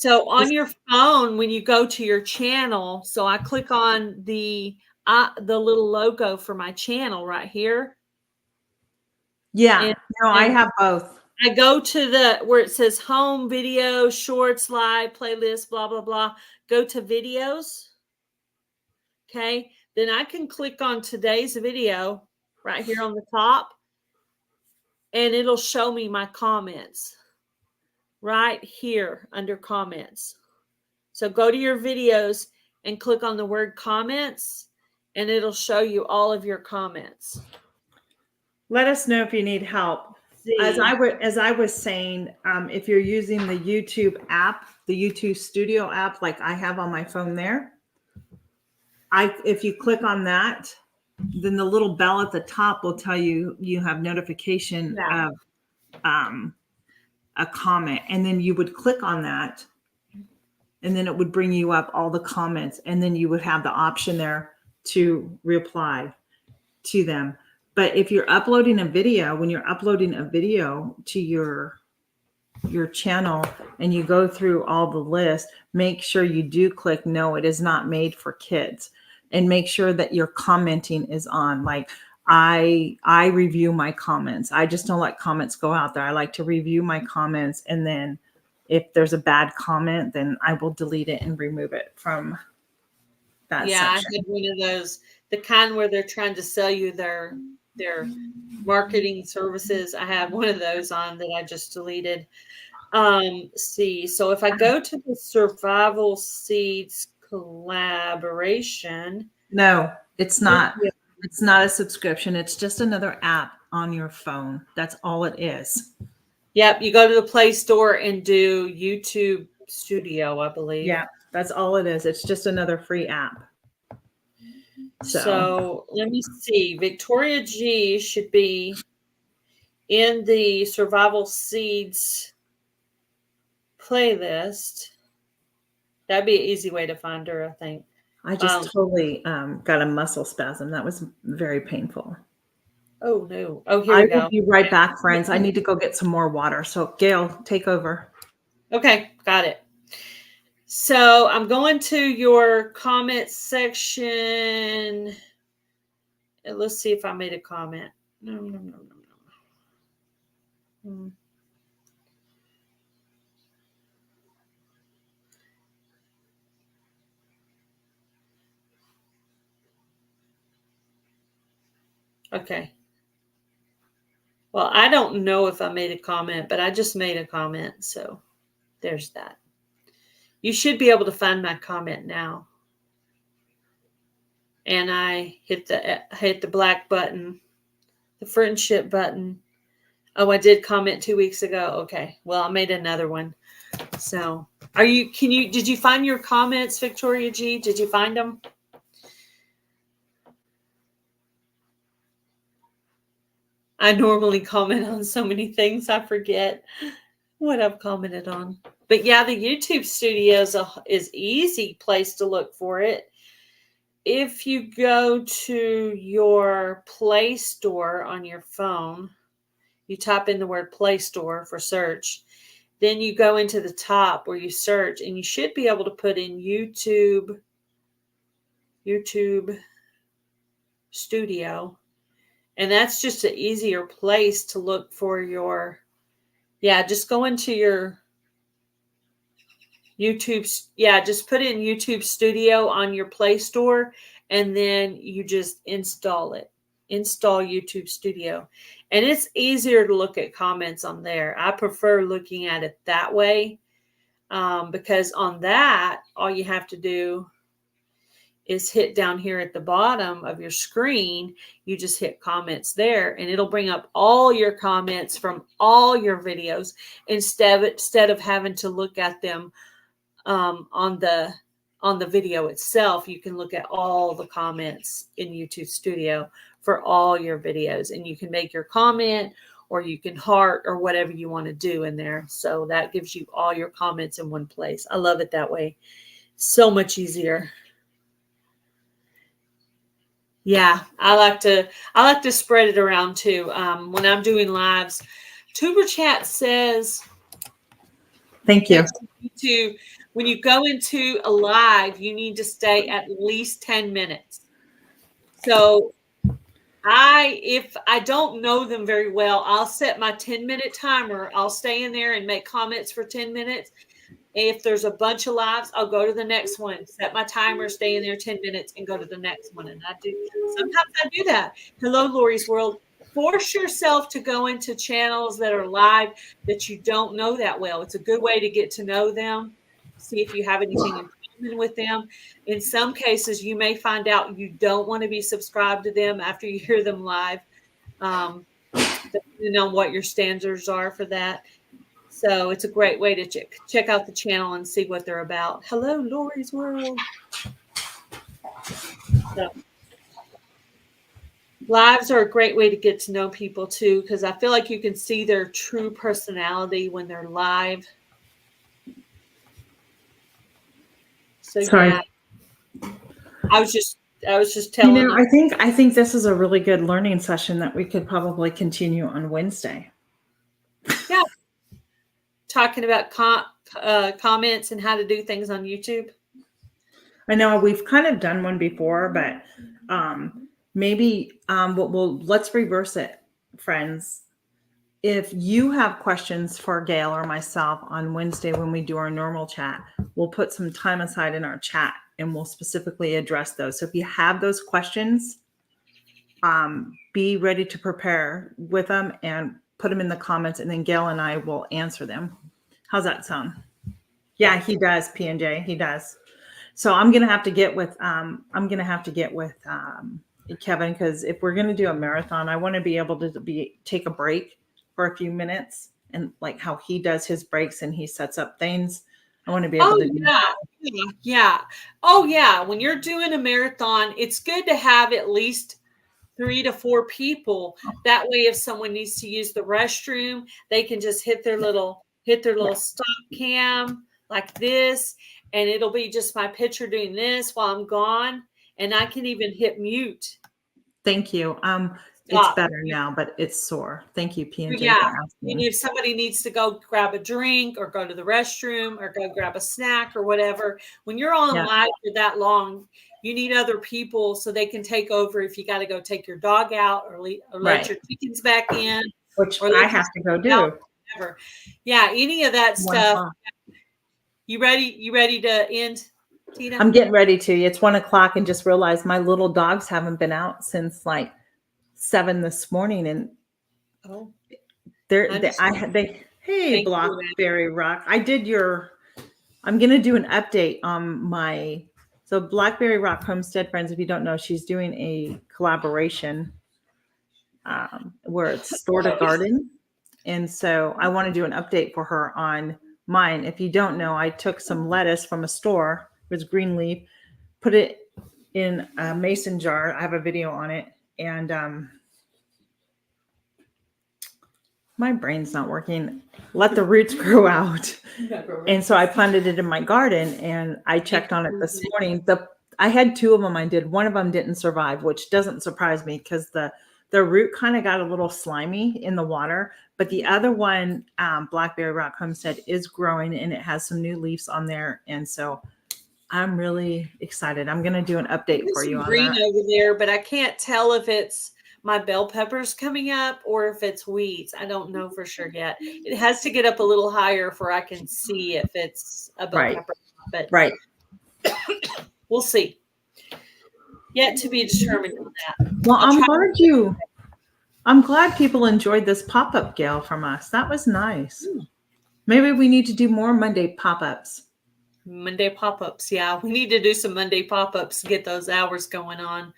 So on your phone, when you go to your channel, so I click on the little logo for my channel right here. Yeah. And, No, I and have both. I go to the where it says home, video, shorts, live, playlist, blah, blah, blah. Go to videos. Okay. Then I can click on today's video right here on the top, and it'll show me my comments right here under comments. So go to your videos and click on the word comments, and it'll show you all of your comments. Let us know if you need help. As I was saying, if you're using the YouTube app, the YouTube Studio app, like I have on my phone there, if you click on that, then the little bell at the top will tell you you have notification of a comment, and then you would click on that, and then it would bring you up all the comments, and then you would have the option there to reply to them. But if you're uploading a video, when you're uploading a video to your channel and you go through all the list, make sure you do click no, it is not made for kids, and make sure that your commenting is on. Like I review my comments. I just don't let comments go out there. I like to review my comments, and then if there's a bad comment, then I will delete it and remove it from that section. I had one of those, the kind where they're trying to sell you their marketing services. I have one of those on that I just deleted. See, so if I go to the Survival Seeds collaboration. No, it's not. It's not a subscription. It's just another app on your phone. That's all it is. Yep. You go to the Play Store and do YouTube Studio, I believe. Yeah, that's all it is. It's just another free app. So let me see. Victoria G should be in the Survival Seeds playlist. That'd be an easy way to find her, I think. I just totally got a muscle spasm. That was very painful. Oh, no. Oh, here we go. I will be right back, friends. I need to go get some more water. So, Gail, take over. Okay, got it. So I'm going to your comment section. And let's see if I made a comment. No. Okay. Well, I don't know if I made a comment, but I just made a comment. So there's that. You should be able to find my comment now. And I hit the black button, the friendship button. Oh, I did comment 2 weeks ago. Okay. Well, I made another one. So did you find your comments, Victoria G? Did you find them? I normally comment on so many things, I forget what I've commented on. But yeah, the YouTube Studio is easy place to look for it. If you go to your Play Store on your phone, you type in the word Play Store for search. Then you go into the top where you search, and you should be able to put in YouTube Studio. And that's just an easier place to look for your, just go into your YouTube. Yeah, just put in YouTube Studio on your Play Store, and then you just install it. Install YouTube Studio. And it's easier to look at comments on there. I prefer looking at it that way because on that, all you have to do is hit down here at the bottom of your screen. You just hit comments there, and it'll bring up all your comments from all your videos instead of having to look at them on the video itself. You can look at all the comments in YouTube Studio for all your videos, and you can make your comment, or you can heart, or whatever you want to do in there. So that gives you all your comments in one place. I love it that way. So much easier. Yeah, I like to spread it around too. When I'm doing lives, Tuber Chat says Thank you. When you go into a live, you need to stay at least 10 minutes. So if I don't know them very well, I'll set my 10-minute timer. I'll stay in there and make comments for 10 minutes. If there's a bunch of lives, I'll go to the next one, set my timer, stay in there 10 minutes, and go to the next one. And sometimes I do that. Hello, Lori's World. Force yourself to go into channels that are live that you don't know that well. It's a good way to get to know them, see if you have anything in common with them. In some cases, you may find out you don't want to be subscribed to them after you hear them live, depending on what your standards are for that. So it's a great way to check out the channel and see what they're about. Hello, Lori's World. So, lives are a great way to get to know people too, because I feel like you can see their true personality when they're live. So Sorry. yeah, I was just telling you. I think this is a really good learning session that we could probably continue on Wednesday. Yeah. Talking about comments and how to do things on YouTube. I know we've kind of done one before, but maybe let's reverse it, friends. If you have questions for Gail or myself on Wednesday when we do our normal chat, we'll put some time aside in our chat and we'll specifically address those. So if you have those questions, be ready to prepare with them and put them in the comments, and then Gail and I will answer them. How's that sound? Yeah, he does, P&J. He does. So I'm gonna have to get with Kevin, because if we're gonna do a marathon, I want to be able to take a break for a few minutes, and like how he does his breaks and he sets up things. I want to be able to do that. Yeah. Oh yeah. When you're doing a marathon, it's good to have at least 3 to 4 people. That way, if someone needs to use the restroom, they can just hit their little stop cam like this, and it'll be just my picture doing this while I'm gone, and I can even hit mute. Thank you. It's better now, but it's sore. Thank you, P&J, for asking. And if somebody needs to go grab a drink or go to the restroom or go grab a snack or whatever, when you're on live for that long, you need other people so they can take over if you got to go take your dog out or let your chickens back in. Which I have to go do. Whatever. Yeah, any of that stuff. You ready to end, Tina? I'm getting ready to. It's 1:00 and just realized my little dogs haven't been out since like 7 this morning, and hey, Blackberry Rock. I'm gonna do an update on so Blackberry Rock Homestead, friends. If you don't know, she's doing a collaboration where it's store to garden, and so I want to do an update for her on mine. If you don't know, I took some lettuce from a store. It was green leaf, put it in a mason jar. I have a video on it, and my brain's not working. Let the roots grow out. And so I planted it in my garden, and I checked on it this morning. I had 2 of them. I did. One of them didn't survive, which doesn't surprise me because the root kind of got a little slimy in the water. But the other one, Blackberry Rock Homestead, is growing, and it has some new leaves on there. And so I'm really excited. I'm going to do an update for you on green that. Over there, but I can't tell if it's my bell peppers coming up or if it's weeds. I don't know for sure yet. It has to get up a little higher for I can see if it's a bell pepper. But we'll see. Yet to be determined on that. Well, I'm glad people enjoyed this pop-up, Gail, from us. That was nice. Maybe we need to do more Monday pop-ups. Monday pop-ups. Yeah, we need to do some Monday pop-ups to get those hours going on.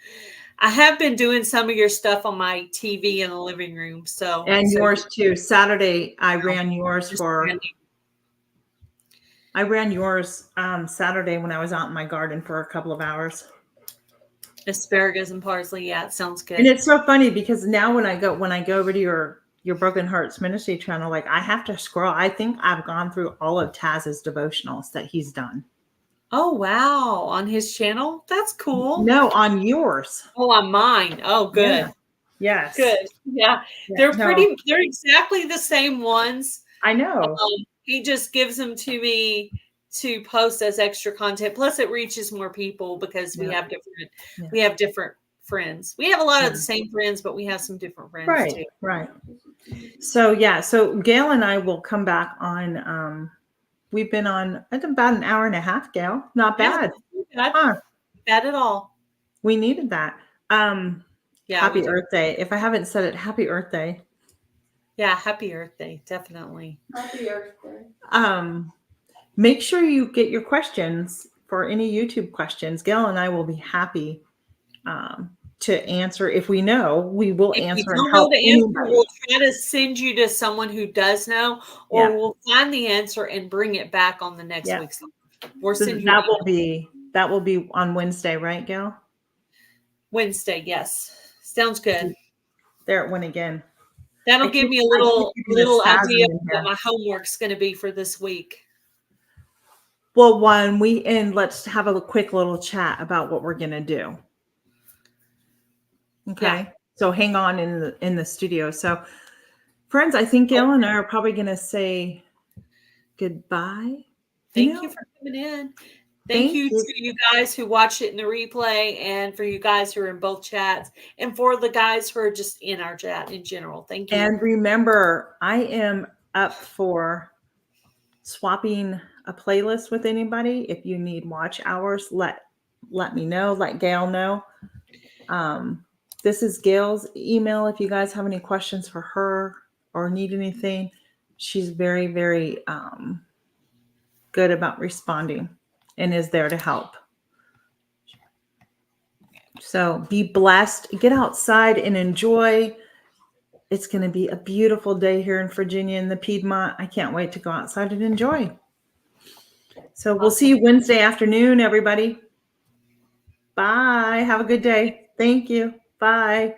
I have been doing some of your stuff on my TV in the living room. And yours too. Saturday, I ran yours Saturday when I was out in my garden for a couple of hours. Asparagus and parsley. Yeah, it sounds good. And it's so funny because now when I go over to your Broken Hearts Ministry channel, like I have to scroll. I think I've gone through all of Taz's devotionals that he's done. Oh, wow. On his channel? That's cool. No, on yours. Oh, on mine. Oh, good. Yeah. Yes. Good. Yeah. They're exactly the same ones. I know. He just gives them to me to post as extra content. Plus, it reaches more people because we Yeah. have different friends. We have a lot of the same friends, but we have some different friends too. Right. So yeah, so Gail and I will come back on. We've been on about an hour and a half, Gail. Not bad. Not Huh. bad at all. We needed that. Yeah, Happy Earth Day. If I haven't said it, Happy Earth Day. Yeah, Happy Earth Day, definitely. Happy Earth Day. Make sure you get your questions for any YouTube questions. Gail and I will be happy to answer. If we know, we will If answer we and don't know help the answer, anybody. we'll try to send you to someone who does know, or we'll find the answer and bring it back on the next week's live. Or So send you that will be on Wednesday, right, Gail? Wednesday, yes. Sounds good. There it went again. That'll give me a little idea of what my homework's going to be for this week. Well, let's have a quick little chat about what we're going to do. Okay. Yeah. So hang on in the studio. So friends, I think Gail and I are probably going to say goodbye. Thank you for coming in. Thank you to you guys who watched it in the replay, and for you guys who are in both chats, and for the guys who are just in our chat in general. Thank you. And remember, I am up for swapping a playlist with anybody. If you need watch hours, let me know, let Gail know. This is Gail's email. If you guys have any questions for her or need anything, she's very, very good about responding and is there to help. So be blessed. Get outside and enjoy. It's going to be a beautiful day here in Virginia in the Piedmont. I can't wait to go outside and enjoy. So we'll see you Wednesday afternoon, everybody. Bye. Have a good day. Thank you. Bye.